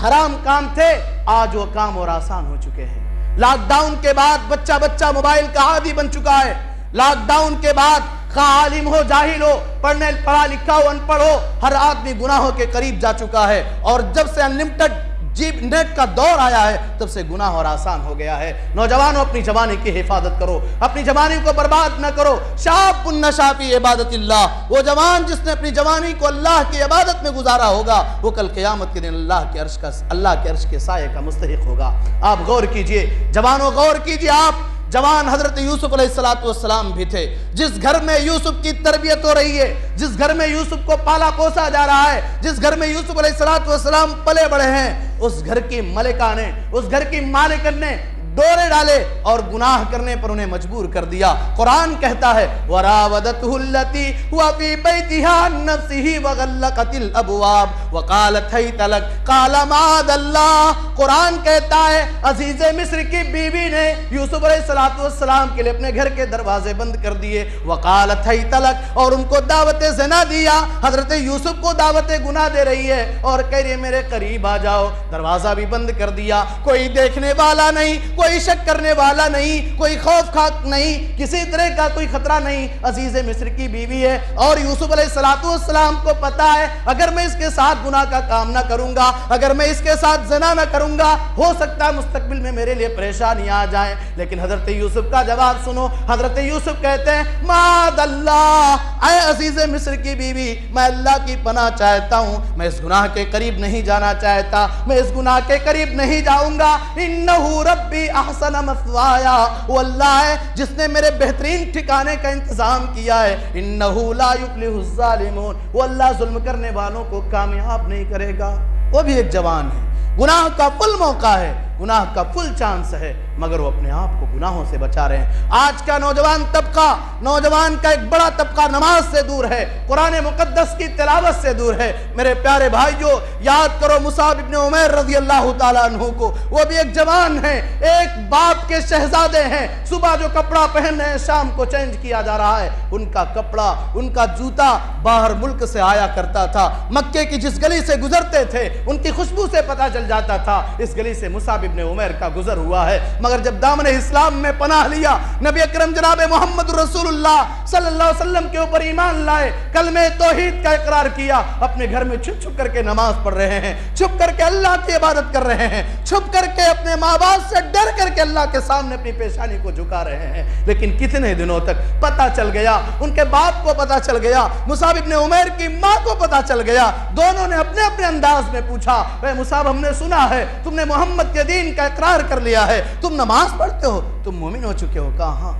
حرام کام تھے, آج وہ کام اور آسان ہو چکے ہیں. لاک ڈاؤن کے بعد بچہ موبائل کا عادی بن چکا ہے. لاک ڈاؤن کے بعد خواہ عالم ہو جاہل ہو, پڑھا لکھا ہو ان پڑھ ہو, ہر آدمی گناہوں کے قریب جا چکا ہے. اور جب سے انلمیٹڈ نیٹ کا دور آیا ہے, تب سے گناہ اور آسان ہو گیا ہے. نوجوانوں, اپنی جوانی کی حفاظت کرو, اپنی جوانی کو برباد نہ کرو. شاب نشأ فی عبادت اللہ. وہ جوان جس نے اپنی جوانی کو اللہ کی عبادت میں گزارا ہوگا, وہ کل قیامت کے دن اللہ کے عرش کے سائے کا مستحق ہوگا. آپ غور کیجئے جوانوں, غور کیجئے. آپ جوان حضرت یوسف علیہ السلام بھی تھے. جس گھر میں یوسف کی تربیت ہو رہی ہے, جس گھر میں یوسف کو پالا پوسا جا رہا ہے, جس گھر میں یوسف علیہ السلام پلے بڑے ہیں, اس گھر کی ملکہ نے, اس گھر کی مالکن نے ڈورے ڈالے اور گناہ کرنے پر انہیں مجبور کر دیا. قرآن کہتا ہے وَرَاوَدَتْهُ الَّتِي هُوَ فِي بَيْتِهَا عَن نَفْسِهِ وَغَلَّقَتِ الْأَبْوَابَ وَقَالَتْ هَيْتَ لَكَ قَالَ مَعَاذَ اللَّهِ. قرآن کہتا ہے عزیز مصر کی بیوی نے یوسف علیہ السلام کے لیے اپنے گھر کے دروازے بند کر دیے. وَقَالَتْ هَيْتَ لَكَ, اور ان کو دعوت زنا دیا. حضرت یوسف کو دعوت گناہ دے رہی ہے اور کہہ رہی ہے میرے قریب آ جاؤ. دروازہ بھی بند کر دیا, کوئی دیکھنے والا نہیں, کوئی شک کرنے والا نہیں, کوئی خوف خاک نہیں, کسی طرح کا کوئی خطرہ نہیں. عزیز مصر کی بیوی ہے اور یوسف علیہ السلام کو پتا ہے اگر میں اس کے ساتھ گناہ کا کام نہ کروں گا, اگر میں اس کے ساتھ زنا نہ کروں گا, ہو سکتا ہے مستقبل میں میرے لیے پریشانی آ جائیں. لیکن حضرت یوسف کا جواب سنو. حضرت یوسف کہتے ہیں معاذ اللہ, اے عزیز مصر کی بیوی, میں اللہ کی پناہ چاہتا ہوں, میں اس گناہ کے قریب نہیں جانا چاہتا, میں اس گناہ کے قریب نہیں جاؤں گا. انہو ربی احسن مثوایا, وہ اللہ ہے جس نے میرے بہترین ٹھکانے کا انتظام کیا ہے. انہو لا یفلح الظالمون, وہ اللہ ظلم کرنے والوں کو کامیاب نہیں کرے گا. وہ بھی ایک جوان ہے, گناہ کا فل موقع ہے, گناہ کا فل چانس ہے, مگر وہ اپنے آپ کو گناہوں سے بچا رہے ہیں. آج کا نوجوان طبقہ, نوجوان کا ایک بڑا طبقہ نماز سے دور ہے, قرآن مقدس کی تلاوت سے دور ہے. میرے پیارے بھائیو, یاد کرو مصعب ابن عمیر رضی اللہ تعالیٰ عنہ کو. وہ بھی ایک جوان ہیں, ایک باپ کے شہزادے ہیں. صبح جو کپڑا پہن رہے ہیں شام کو چینج کیا جا رہا ہے. ان کا کپڑا, ان کا جوتا باہر ملک سے آیا کرتا تھا. مکے کی جس گلی سے گزرتے تھے ان کی خوشبو سے پتہ چل جاتا تھا اس گلی سے مصعب ابن عمیر کا گزر ہوا ہے، مگر جب دامن اسلام میں پناہ لیا، نبی اکرم جناب محمد رسول اللہ صلی اللہ علیہ وسلم کے اوپر ایمان لائے، کلمہ توحید کا اقرار کیا، اپنے گھر میں چھپ چھپ کر کے نماز پڑھ رہے ہیں، چھپ کر کے اللہ کی عبادت کر رہے ہیں، چھپ کر کے اپنے ماں باپ سے ڈر کر کے اللہ کے سامنے اپنی پیشانی کو جھکا رہے ہیں۔ لیکن کتنے دنوں تک پتہ چل گیا، ان کے باپ کو پتہ چل گیا، مصعب ابن عمیر کی ماں کو پتہ چل گیا، دونوں نے اپنے اپنے انداز میں پوچھا، اے مصعب ہم نے سنا ہے تم نے محمد کے دین کا اقرار کر لیا ہے، تم نماز پڑھتے ہو، تم مومن ہو چکے ہو؟ کہا ہاں۔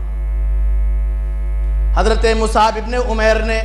حضرت مصعب ابن عمیر نے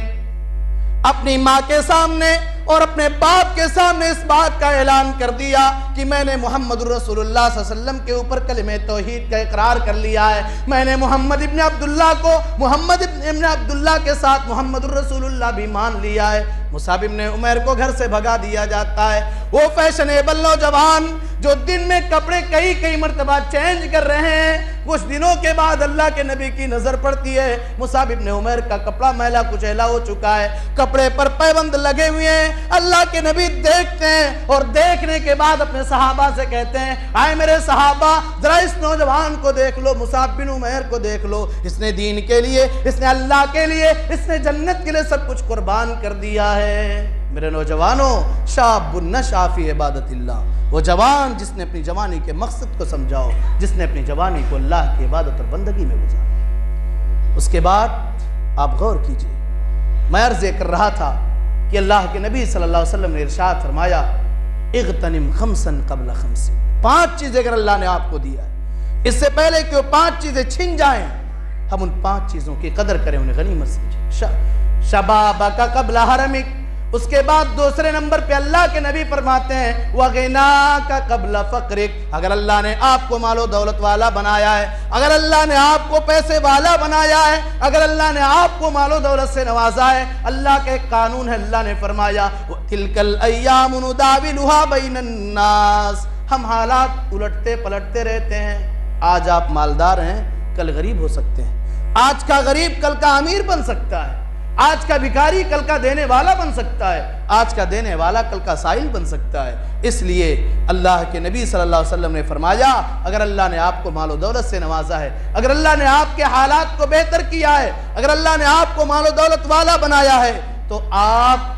اپنی ماں کے سامنے اور اپنے باپ کے سامنے اس بات کا اعلان کر دیا کہ میں نے محمد رسول اللہ صلی اللہ علیہ وسلم کے اوپر کلمہ توحید کا اقرار کر لیا ہے، میں نے محمد ابن عبداللہ کو محمد ابن عبداللہ کے ساتھ محمد رسول اللہ بھی مان لیا ہے۔ مصعب ابن عمیر کو گھر سے بھگا دیا جاتا ہے، وہ فیشنیبل نوجوان جو دن میں کپڑے کئی مرتبہ چینج کر رہے ہیں، کچھ دنوں کے بعد اللہ کے نبی کی نظر پڑتی ہے، مصعب ابن عمیر کا کپڑا میلا کچیلا ہو چکا ہے، کپڑے پر پیبند لگے ہوئے ہیں، اللہ کے نبی دیکھتے ہیں اور دیکھنے کے بعد اپنے صحابہ سے کہتے ہیں، آئے میرے صحابہ ذرا اس نوجوان کو دیکھ لو، مصعب بن عمیر کو دیکھ لو، اس نے دین کے لیے، اس نے اللہ کے لیے، اس نے جنت کے لیے سب کچھ قربان کر دیا ہے۔ میرے نوجوانوں، شاب نشأ فی عبادت اللہ، وہ جوان جس نے اپنی جوانی کے مقصد کو سمجھاؤ، جس نے اپنی جوانی کو اللہ کی عبادت اور بندگی میں گزارا۔ اس کے بعد آپ غور کیجئے، میں عرض کر رہا تھا کہ اللہ کے نبی صلی اللہ علیہ وسلم نے ارشاد فرمایا، اغتنم خمسا قبل خمس، 5 چیزیں اگر اللہ نے آپ کو دیا ہے، اس سے پہلے کہ وہ 5 چیزیں چھن جائیں، ہم ان 5 چیزوں کی قدر کریں، انہیں غنیمت سمجھیں۔ شبابک قبل حرمک، اس کے بعد دوسرے نمبر پہ اللہ کے نبی فرماتے ہیں وغناک قبل فقرک، اگر اللہ نے آپ کو مال و دولت والا بنایا ہے، اگر اللہ نے آپ کو پیسے والا بنایا ہے، اگر اللہ نے آپ کو مال و دولت سے نوازا ہے، اللہ کا ایک قانون ہے، اللہ نے فرمایا تلک الایام نداولها بین الناس، ہم حالات الٹتے پلٹتے رہتے ہیں، آج آپ مالدار ہیں کل غریب ہو سکتے ہیں، آج کا غریب کل کا امیر بن سکتا ہے، آج کا بھکاری کل کا دینے والا بن سکتا ہے، آج کا دینے والا کل کا سائل بن سکتا ہے۔ اس لیے اللہ کے نبی صلی اللہ علیہ وسلم نے فرمایا، اگر اللہ نے آپ کو مال و دولت سے نوازا ہے، اگر اللہ نے آپ کے حالات کو بہتر کیا ہے، اگر اللہ نے آپ کو مال و دولت والا بنایا ہے، تو آپ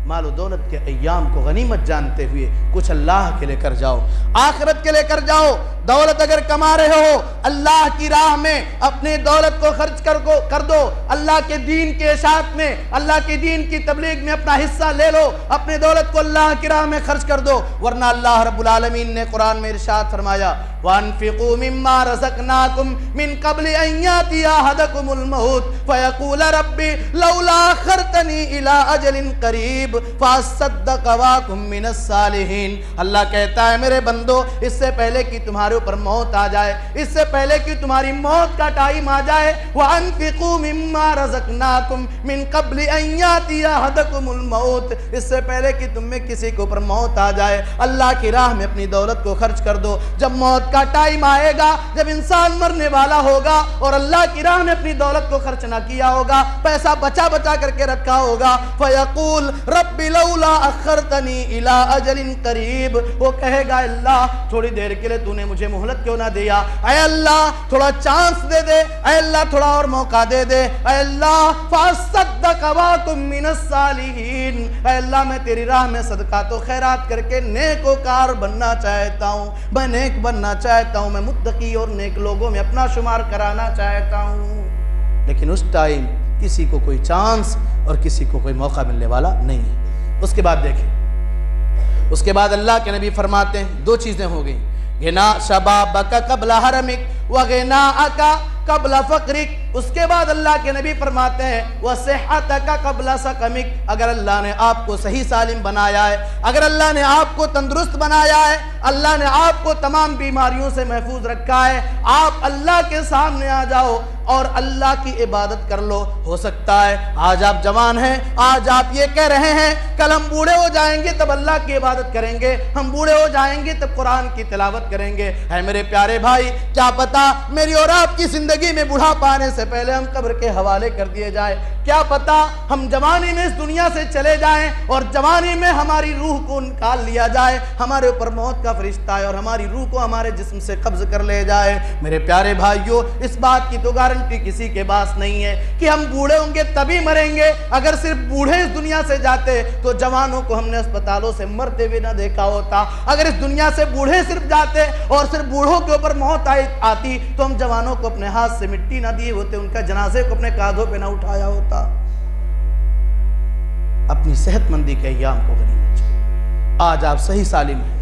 مال و دولت کے ایام کو غنیمت جانتے ہوئے کچھ اللہ کے لے کر جاؤ، آخرت کے لے کر جاؤ۔ دولت اگر کما رہے ہو، اللہ کی راہ میں اپنی دولت کو خرچ کر دو، اللہ کے دین کے اشاعت میں، اللہ کے دین کی تبلیغ میں اپنا حصہ لے لو، اپنی دولت کو اللہ کی راہ میں خرچ کر دو، ورنہ اللہ رب العالمین نے قرآن میں ارشاد فرمایا وَأَنفِقُوا مِمَّا رَزَقْنَاكُمْ مِنْ قَبْلِ أَنْ يَأْتِيَ أَحَدَكُمُ الْمَوْتُ فَيَقُولَ رَبِّ لَوْلَا أَخَّرْتَنِي إِلَىٰ أَجَلٍ قَرِيبٍ فَأَصَّدَّقَ وَأَكُن مِّنَ الصَّالِحِينَ۔ اللہ کہتا ہے میرے بندو، اس سے پہلے کہ تمہارے اوپر موت آ جائے، اس سے پہلے کہ تمہاری موت کا ٹائم آ جائے، وَأَنفِقُوا مِمَّا رَزَقْنَاكُمْ مِنْ قَبْلِ أَنْ يَأْتِيَ أَحَدَكُمُ الْمَوْتُ، اس سے پہلے کہ تم میں کسی کے اوپر موت آ جائے، اللہ کی راہ میں اپنی دولت کو خرچ کر دو۔ جب موت کا ٹائم آئے گا، جب انسان مرنے والا ہوگا اور اللہ کی راہ میں اپنی دولت کو خرچ نہ کیا ہوگا، پیسہ بچا کر کے رکھا ہوگا، فَيَقُولُ رَبِّ لَوْلَا أَخَّرْتَنِي إِلَىٰ أَجَلٍ قَرِيبٍ، وہ کہے گا اللہ تھوڑی دیر کے لیے تو نے مجھے مہلت کیوں نہ دیا، اے اللہ تھوڑا چانس دے دے، اے اللہ تھوڑا اور موقع دے دے، اے اللہ فَأَصَّدَّقَ وَأَكُن مِّنَ الصَّالِحِينَ، اے اللہ میں تیری راہ میں صدقات و خیرات کر کے نیک و کار بننا چاہتا ہوں، میں نیک بننا چاہتا ہوں، میں متقی اور نیک لوگوں میں اپنا شمار کرانا چاہتا ہوں۔ لیکن اس ٹائم کسی کو کوئی چانس اور کسی کو کوئی موقع ملنے والا نہیں ہے۔ اس کے بعد دیکھیں، اس کے بعد اللہ کے نبی فرماتے ہیں 2 چیزیں ہو گئیں، غنا شبابک قبل حرمک وغناءک قبل فقرک، اس کے بعد اللہ کے نبی فرماتے ہیں وصحتک قبل سقمک، اگر اللہ نے آپ کو صحیح سالم بنایا ہے، اگر اللہ نے آپ کو تندرست بنایا ہے، اللہ نے آپ کو تمام بیماریوں سے محفوظ رکھا ہے، آپ اللہ کے سامنے آ جاؤ اور اللہ کی عبادت کر لو۔ ہو سکتا ہے آج آپ جوان ہیں، آج آپ یہ کہہ رہے ہیں کل ہم بوڑھے ہو جائیں گے تب اللہ کی عبادت کریں گے، ہم بوڑھے ہو جائیں گے تب قرآن کی تلاوت کریں گے۔ ہے میرے پیارے بھائی، کیا پتا میری اور آپ کی زندگی زندگی میں بڑھاپا آنے سے پہلے ہم قبر کے حوالے کر دیے جائیں. کیا پتا ہم جوانی میں اس دنیا سے چلے جائیں اور جوانی میں ہماری روح کو نکال لیا جائے, ہمارے اوپر موت کا فرشتہ آئے اور ہماری روح کو ہمارے جسم سے قبض کر لے جائے. میرے پیارے بھائیوں, اس بات کی تو گارنٹی کسی کے پاس نہیں ہے کہ ہم بوڑھے ہوں گے تبھی مریں گے. اگر صرف بوڑھے اس دنیا سے جاتے تو جوانوں کو ہم نے اسپتالوں سے مرتے ہوئے نہ دیکھا ہوتا. اگر اس دنیا سے بوڑھے صرف جاتے اور صرف بوڑھوں کے اوپر موت آتی تو ہم جوانوں کو اپنے ہاتھ سے مٹی نہ دیے ہوتے, ان کا جنازے کو اپنے کاندھوں پہ نہ اٹھایا ہوتا. اپنی صحت مندی کے ایام کو غنیمت جانیے. آج آپ صحیح سالم ہیں.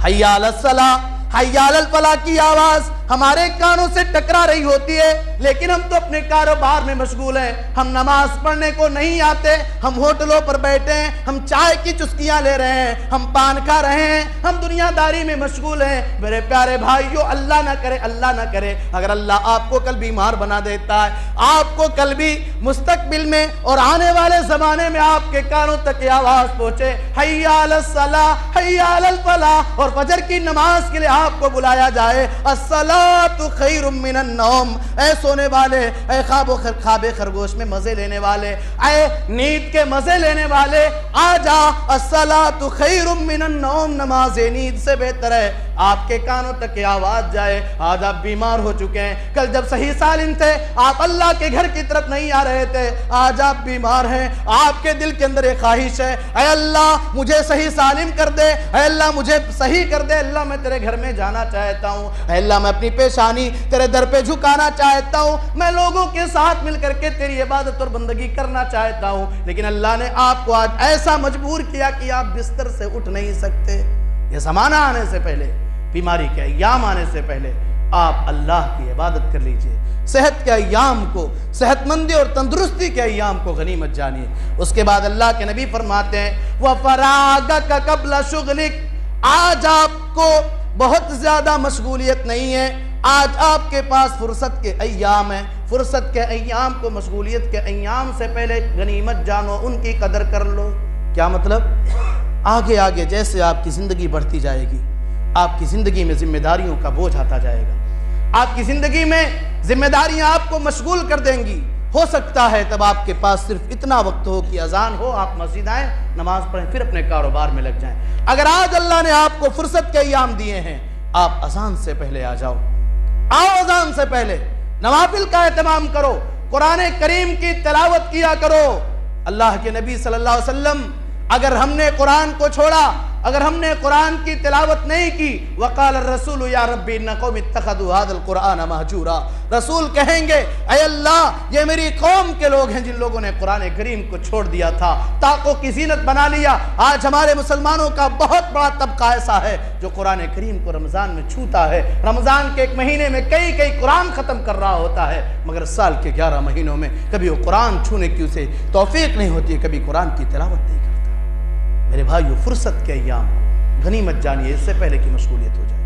حی علی الصلاۃ حی علی الفلاح کی آواز ہمارے کانوں سے ٹکرا رہی ہوتی ہے, لیکن ہم تو اپنے کاروبار میں مشغول ہیں. ہم نماز پڑھنے کو نہیں آتے, ہم ہوٹلوں پر بیٹھے ہیں, ہم چائے کی چسکیاں لے رہے ہیں, ہم پان کھا رہے ہیں, ہم دنیا داری میں مشغول ہیں. میرے پیارے بھائیو, اللہ نہ کرے اللہ نہ کرے اگر اللہ آپ کو کل بیمار بنا دیتا ہے, آپ کو کل بھی مستقبل میں اور آنے والے زمانے میں آپ کے کانوں تک یہ آواز پہنچے حی علی الصلاۃ حی علی الفلاح, اور فجر کی نماز کے لیے آپ کو بلایا جائے الصلاۃ خیر من النوم, اے سونے والے, اے خواب خرگوش میں مزے لینے والے, اے نیند کے مزے لینے والے, آ جا الصلاۃ خیر من النوم, نماز نیند سے بہتر ہے. آپ کے کانوں تک یہ آواز جائے. آج آپ بیمار ہو چکے ہیں, کل جب صحیح سالم تھے آپ اللہ کے گھر کی طرف نہیں آ رہے تھے, آج آپ بیمار ہیں, آپ کے دل کے اندر ایک خواہش ہے اے اللہ مجھے صحیح سالم کر دے, اے اللہ مجھے صحیح کر دے, اللہ میں تیرے گھر میں جانا چاہتا ہوں, اے اللہ میں اپنی پیشانی تیرے در پہ جھکانا چاہتا ہوں, میں لوگوں کے ساتھ مل کر کے تیری عبادت اور بندگی کرنا چاہتا ہوں. لیکن اللہ نے آپ کو آج ایسا مجبور کیا کہ آپ بستر سے اٹھ نہیں سکتے. یہ زمانہ آنے سے پہلے, بیماری کے ایام آنے سے پہلے آپ اللہ کی عبادت کر لیجئے. صحت کے ایام کو, صحت مندی اور تندرستی کے ایام کو غنیمت جانیے. اس کے بعد اللہ کے نبی فرماتے ہیں وَفَرَاغَكَ قَبْلَ شُغْلِكَ, آج آپ کو بہت زیادہ مشغولیت نہیں ہے, آج آپ کے پاس فرصت کے ایام ہیں. فرصت کے ایام کو مشغولیت کے ایام سے پہلے غنیمت جانو, ان کی قدر کر لو. کیا مطلب؟ آگے آگے جیسے آپ کی زندگی بڑھتی جائے گی, آپ کی زندگی میں ذمہ داریوں کا بوجھ آتا جائے گا, آپ کی زندگی میں ذمہ داریاں آپ کو مشغول کر دیں گی. ہو سکتا ہے تب آپ کے پاس صرف اتنا وقت ہو کہ اذان ہو, آپ مسجد آئیں, نماز پڑھیں, پھر اپنے کاروبار میں لگ جائیں. اگر آج اللہ نے آپ کو فرصت کے ایام دیے ہیں, آپ اذان سے پہلے آ جاؤ, آؤ اذان سے پہلے نوافل کا اہتمام کرو, قرآن کریم کی تلاوت کیا کرو. اللہ کے نبی صلی اللہ علیہ وسلم, اگر ہم نے قرآن کو چھوڑا, اگر ہم نے قرآن کی تلاوت نہیں کی, وقال الرسول یا ربی ان قوم اتخذوا هذا القرآن مہجورا, رسول کہیں گے اے اللہ یہ میری قوم کے لوگ ہیں جن لوگوں نے قرآن کریم کو چھوڑ دیا تھا, طاقوں کی زینت بنا لیا. آج ہمارے مسلمانوں کا بہت بڑا طبقہ ایسا ہے جو قرآن کریم کو رمضان میں چھوتا ہے, رمضان کے ایک مہینے میں کئی قرآن ختم کر رہا ہوتا ہے, مگر سال کے 11 مہینوں میں کبھی وہ قرآن چھونے کی اسے توفیق نہیں ہوتی, کبھی قرآن کی تلاوت نہیں کرتا. میرے بھائیو, فرصت کے ایام غنیمت جانیے, اس سے پہلے کی مشغولیت ہو جائے.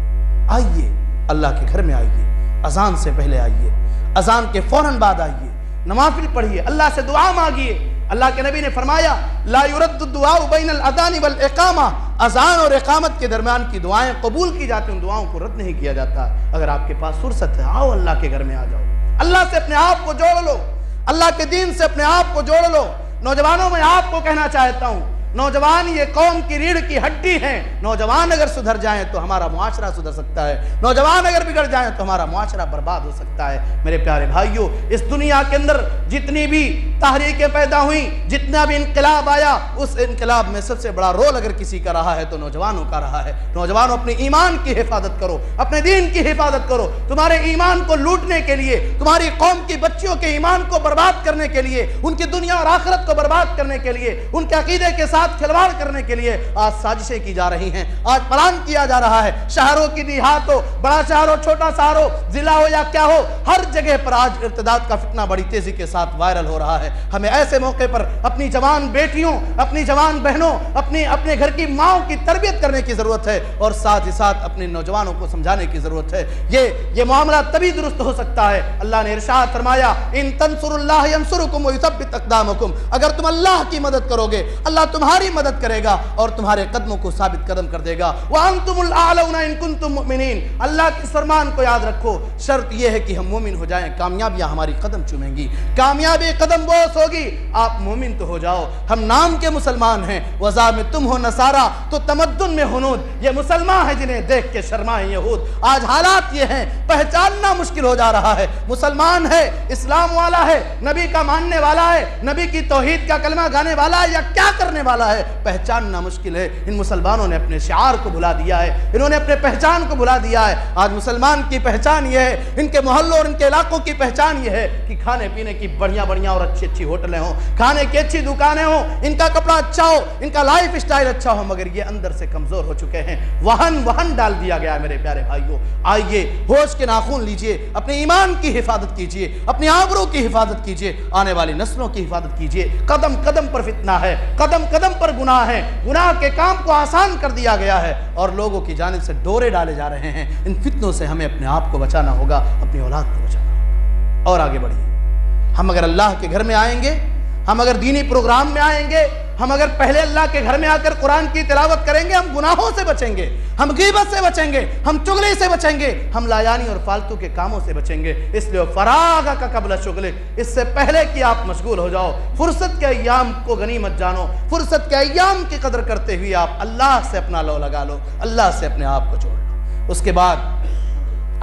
آئیے اللہ کے گھر میں آئیے, اذان سے پہلے آئیے, اذان کے فوراً بعد آئیے, نوافل پڑھیے, اللہ سے دعا مانگیے. اللہ کے نبی نے فرمایا لا يرد الدعاء بین الاذان والاقامہ, اذان اور اقامت کے درمیان کی دعائیں قبول کی جاتی ہیں, ان دعاؤں کو رد نہیں کیا جاتا. اگر آپ کے پاس فرصت ہے, آؤ اللہ کے گھر میں آ جاؤ, اللہ سے اپنے آپ کو جوڑ لو, اللہ کے دین سے اپنے آپ کو جوڑ لو. نوجوانوں میں آپ کو کہنا چاہتا ہوں, نوجوان یہ قوم کی ریڑھ کی ہڈی ہیں. نوجوان اگر سدھر جائیں تو ہمارا معاشرہ سدھر سکتا ہے, نوجوان اگر بگڑ جائیں تو ہمارا معاشرہ برباد ہو سکتا ہے. میرے پیارے بھائیوں, اس دنیا کے اندر جتنی بھی تحریکیں پیدا ہوئیں, جتنا بھی انقلاب آیا, اس انقلاب میں سب سے بڑا رول اگر کسی کا رہا ہے تو نوجوانوں کا رہا ہے. نوجوانوں اپنے ایمان کی حفاظت کرو, اپنے دین کی حفاظت کرو. تمہارے ایمان کو لوٹنے کے لیے, تمہاری قوم کی بچیوں کے ایمان کو برباد کرنے کے لیے, ان کی دنیا اور آخرت کو برباد کرنے کے لیے, ان کے عقیدے کے ساتھ کھلواڑ کرنے کے لیے آج سازشیں کی جا رہی ہیں, آج پلان کیا جا رہا ہے. شہروں کی دیہات ہو, بڑا شہر ہو, چھوٹا شہر ہو, ضلع ہو یا کیا ہو, ہر جگہ پر آج ارتداد کا فتنہ بڑی تیزی کے ساتھ وائرل ہو رہا ہے. ہمیں ایسے موقع پر اپنی جوان بیٹیوں, اپنی جوان بہنوں, اپنے گھر کی ماؤں کی تربیت کرنے کی ضرورت ہے, اور ساتھ ہی ساتھ اپنے نوجوانوں کو سمجھانے کی ضرورت ہے. یہ معاملہ تبھی درست ہو سکتا ہے. اللہ نے ارشاد فرمایا ان تنصروا اللہ ینصرکم ویثبت اقدامکم, اگر تم اللہ کی مدد کرو گے اللہ تمہاری تمہاری مدد کرے گا اور تمہارے قدموں کو ثابت قدم کر دے گا۔ وَأَنْتُمُ الْأَعْلَوْنَ إِن كُنتُم مُؤْمِنِينَ، اللہ کے فرمان کو یاد رکھو، شرط یہ ہے کہ ہم مومن ہو جائیں، کامیابیاں ہماری قدم چومیں گی، کامیابی قدم بوس ہوگی، آپ مومن تو ہو جاؤ۔ ہم نام کے مسلمان ہیں، وَذَا میں تم ہو نصارہ تو تمدن میں ہنود، یہ مسلمان ہیں جنہیں دیکھ کے شرمائیں یہود۔ آج حالات یہ ہیں، پہچاننا مشکل ہو جا رہا ہے، مسلمان ہے، اسلام والا ہے، نبی کا ماننے والا ہے، نبی کی توحید کا کلمہ گانے والا ہے یا کیا کرنے والا ہے، پہچاننا مشکل ہے۔ ان مسلمانوں نے اپنے شعار کو بھلا دیا ہے، انہوں نے اپنے پہچان کو بھلا دیا ہے۔ آج مسلمان کی پہچان یہ ہے، ان کے محلوں اور ان کے علاقوں کی پہچان یہ ہے کہ کھانے پینے کی بڑھیا بڑھیا اور اچھی اچھی ہوٹلیں ہوں، کھانے کی اچھی دکانیں ہوں، ان کا کپڑا اچھا ہو، ان کا لائف اسٹائل اچھا ہو، مگر یہ اندر سے کمزور ہو چکے ہیں، وہن ڈال دیا گیا ہے۔ میرے پیارے بھائیوں، آئیے ہوش کے ناخن لیجئے، اپنے ایمان کی حفاظت کیجئے، اپنی آبرو کی حفاظت کیجئے، آنے والی نسلوں کی حفاظت کیجئے۔ قدم قدم پر فتنہ ہے، قدم قدم پر گناہ ہے، گناہ کے کام کو آسان کر دیا گیا ہے اور لوگوں کی جانب سے ڈورے ڈالے جا رہے ہیں۔ ان فتنوں سے ہمیں اپنے آپ کو بچانا ہوگا، اپنی اولاد کو بچانا ہوگا۔ اور آگے بڑھیے، ہم اگر اللہ کے گھر میں آئیں گے، ہم اگر دینی پروگرام میں آئیں گے، ہم اگر پہلے اللہ کے گھر میں آ کر قرآن کی تلاوت کریں گے، ہم گناہوں سے بچیں گے، ہم غیبت سے بچیں گے، ہم چغلی سے بچیں گے، ہم لایانی اور فالتو کے کاموں سے بچیں گے۔ اس لیے فراغ کا قبل شغلک، اس سے پہلے کہ آپ مشغول ہو جاؤ، فرصت کے ایام کو غنیمت جانو، فرصت کے ایام کی قدر کرتے ہوئے آپ اللہ سے اپنا لو لگا لو، اللہ سے اپنے آپ کو جوڑ لو۔ اس کے بعد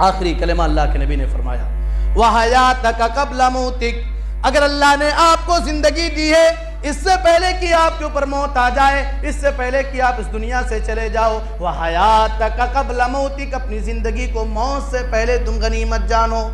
آخری کلمہ اللہ کے نبی نے فرمایا، وَحَيَاتَكَ قَبْلَ مَوْتِكَ، اگر اللہ نے آپ کو زندگی دی ہے اس سے پہلے کہ آپ کے اوپر موت آ جائے، اس سے پہلے کہ آپ اس دنیا سے چلے جاؤ، وَحَيَاتَكَ قَبْلَ مَوْتِكَ، اپنی زندگی کو موت سے پہلے تم غنیمت جانو۔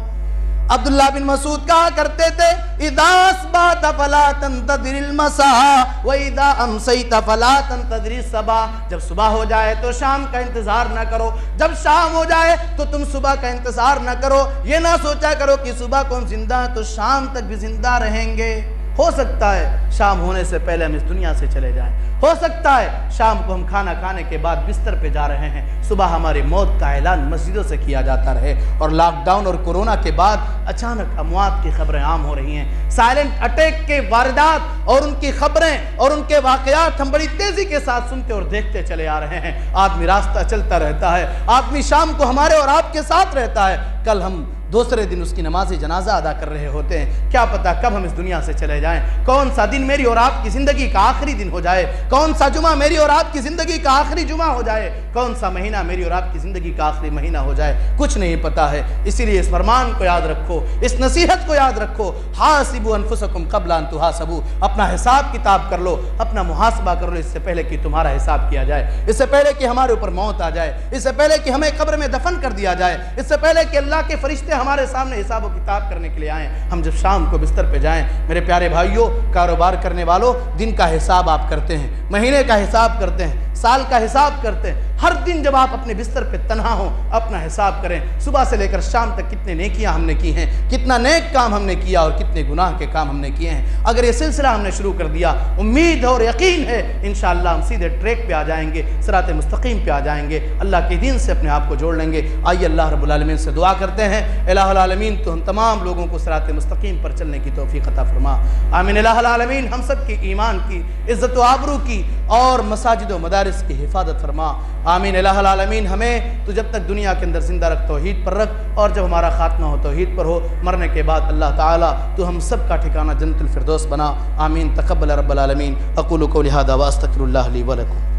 عبداللہ بن مسعود کہا کرتے تھے، اِذَا أَصْبَحْتَ فَلَا تَنْتَظِرِ الْمَسَاءَ وَإِذَا أَمْسَيْتَ فَلَا تَنْتَظِرِ الصَّبَاحَ، جب صبح ہو جائے تو شام کا انتظار نہ کرو، جب شام ہو جائے تو تم صبح کا انتظار نہ کرو، یہ نہ سوچا کرو کہ صبح کو ہم زندہ ہیں تو شام تک بھی زندہ رہیں گے۔ ہو سکتا ہے شام ہونے سے پہلے ہم اس دنیا سے چلے جائیں، ہو سکتا ہے شام کو ہم کھانا کھانے کے بعد بستر پہ جا رہے ہیں، صبح ہماری موت کا اعلان مسجدوں سے کیا جاتا رہے، اور لاک ڈاؤن اور کورونا کے بعد اچانک اموات کی خبریں عام ہو رہی ہیں، سائلنٹ اٹیک کے واردات اور ان کی خبریں اور ان کے واقعات ہم بڑی تیزی کے ساتھ سنتے اور دیکھتے چلے آ رہے ہیں۔ آدمی راستہ چلتا رہتا ہے، آدمی شام کو ہمارے اور آپ کے ساتھ رہتا ہے، کل ہم دوسرے دن اس کی نماز جنازہ ادا کر رہے ہوتے ہیں، کیا پتا کب ہم اس دنیا سے چلے جائیں، کون سا دن میری اور آپ کی زندگی کا آخری دن ہو جائے، کون سا جمعہ میری اور آپ کی زندگی کا آخری جمعہ ہو جائے، کون سا مہینہ میری اور آپ کی زندگی کا آخری مہینہ ہو جائے، کچھ نہیں پتا ہے۔ اسی لیے اس فرمان کو یاد رکھو، اس نصیحت کو یاد رکھو، حاسبوا انفسکم قبل ان تحاسبوا، اپنا حساب کتاب کر لو، اپنا محاسبہ کر لو، اس سے پہلے کہ تمہارا حساب کیا جائے، اس سے پہلے کہ ہمارے اوپر موت آ جائے، اس سے پہلے کہ ہمیں قبر میں دفن کر دیا جائے، اس سے پہلے کہ اللہ کے فرشتے ہمارے سامنے حساب و کتاب کرنے کے لیے آئیں، ہم جب شام کو بستر پہ جائیں۔ میرے پیارے بھائیوں، کاروبار کرنے والوں، دن کا حساب آپ کرتے ہیں، مہینے کا حساب کرتے ہیں، سال کا حساب کرتے ہیں، ہر دن جب آپ اپنے بستر پہ تنہا ہوں اپنا حساب کریں، صبح سے لے کر شام تک کتنے نیکیاں ہم نے کی ہیں، کتنا نیک کام ہم نے کیا اور کتنے گناہ کے کام ہم نے کیے ہیں۔ اگر یہ سلسلہ ہم نے شروع کر دیا، امید اور یقین ہے انشاءاللہ ہم سیدھے ٹریک پہ آ جائیں گے، صراط مستقیم پہ آ جائیں گے، اللہ کے دین سے اپنے آپ کو جوڑ لیں گے۔ آئیے اللہ رب العالمین سے دعا کرتے ہیں، الہ العالمین تو ہم تمام لوگوں کو صراط مستقیم پر چلنے کی توفیق عطا فرما، آمین۔ الہ العالمین ہم سب کی ایمان کی، عزت و آبرو کی اور مساجد و مدارس کی حفاظت فرما، آمین۔ الہ العالمین ہمیں تو جب تک دنیا کے اندر زندہ رکھ، توحید پر رکھ، اور جب ہمارا خاتمہ ہو توحید پر ہو، مرنے کے بعد اللہ تعالیٰ تو ہم سب کا ٹھکانہ جنت الفردوس بنا، آمین۔ تقبل رب العالمین۔ اقول قولی ھذا واستغفر اللہ لی ولکم۔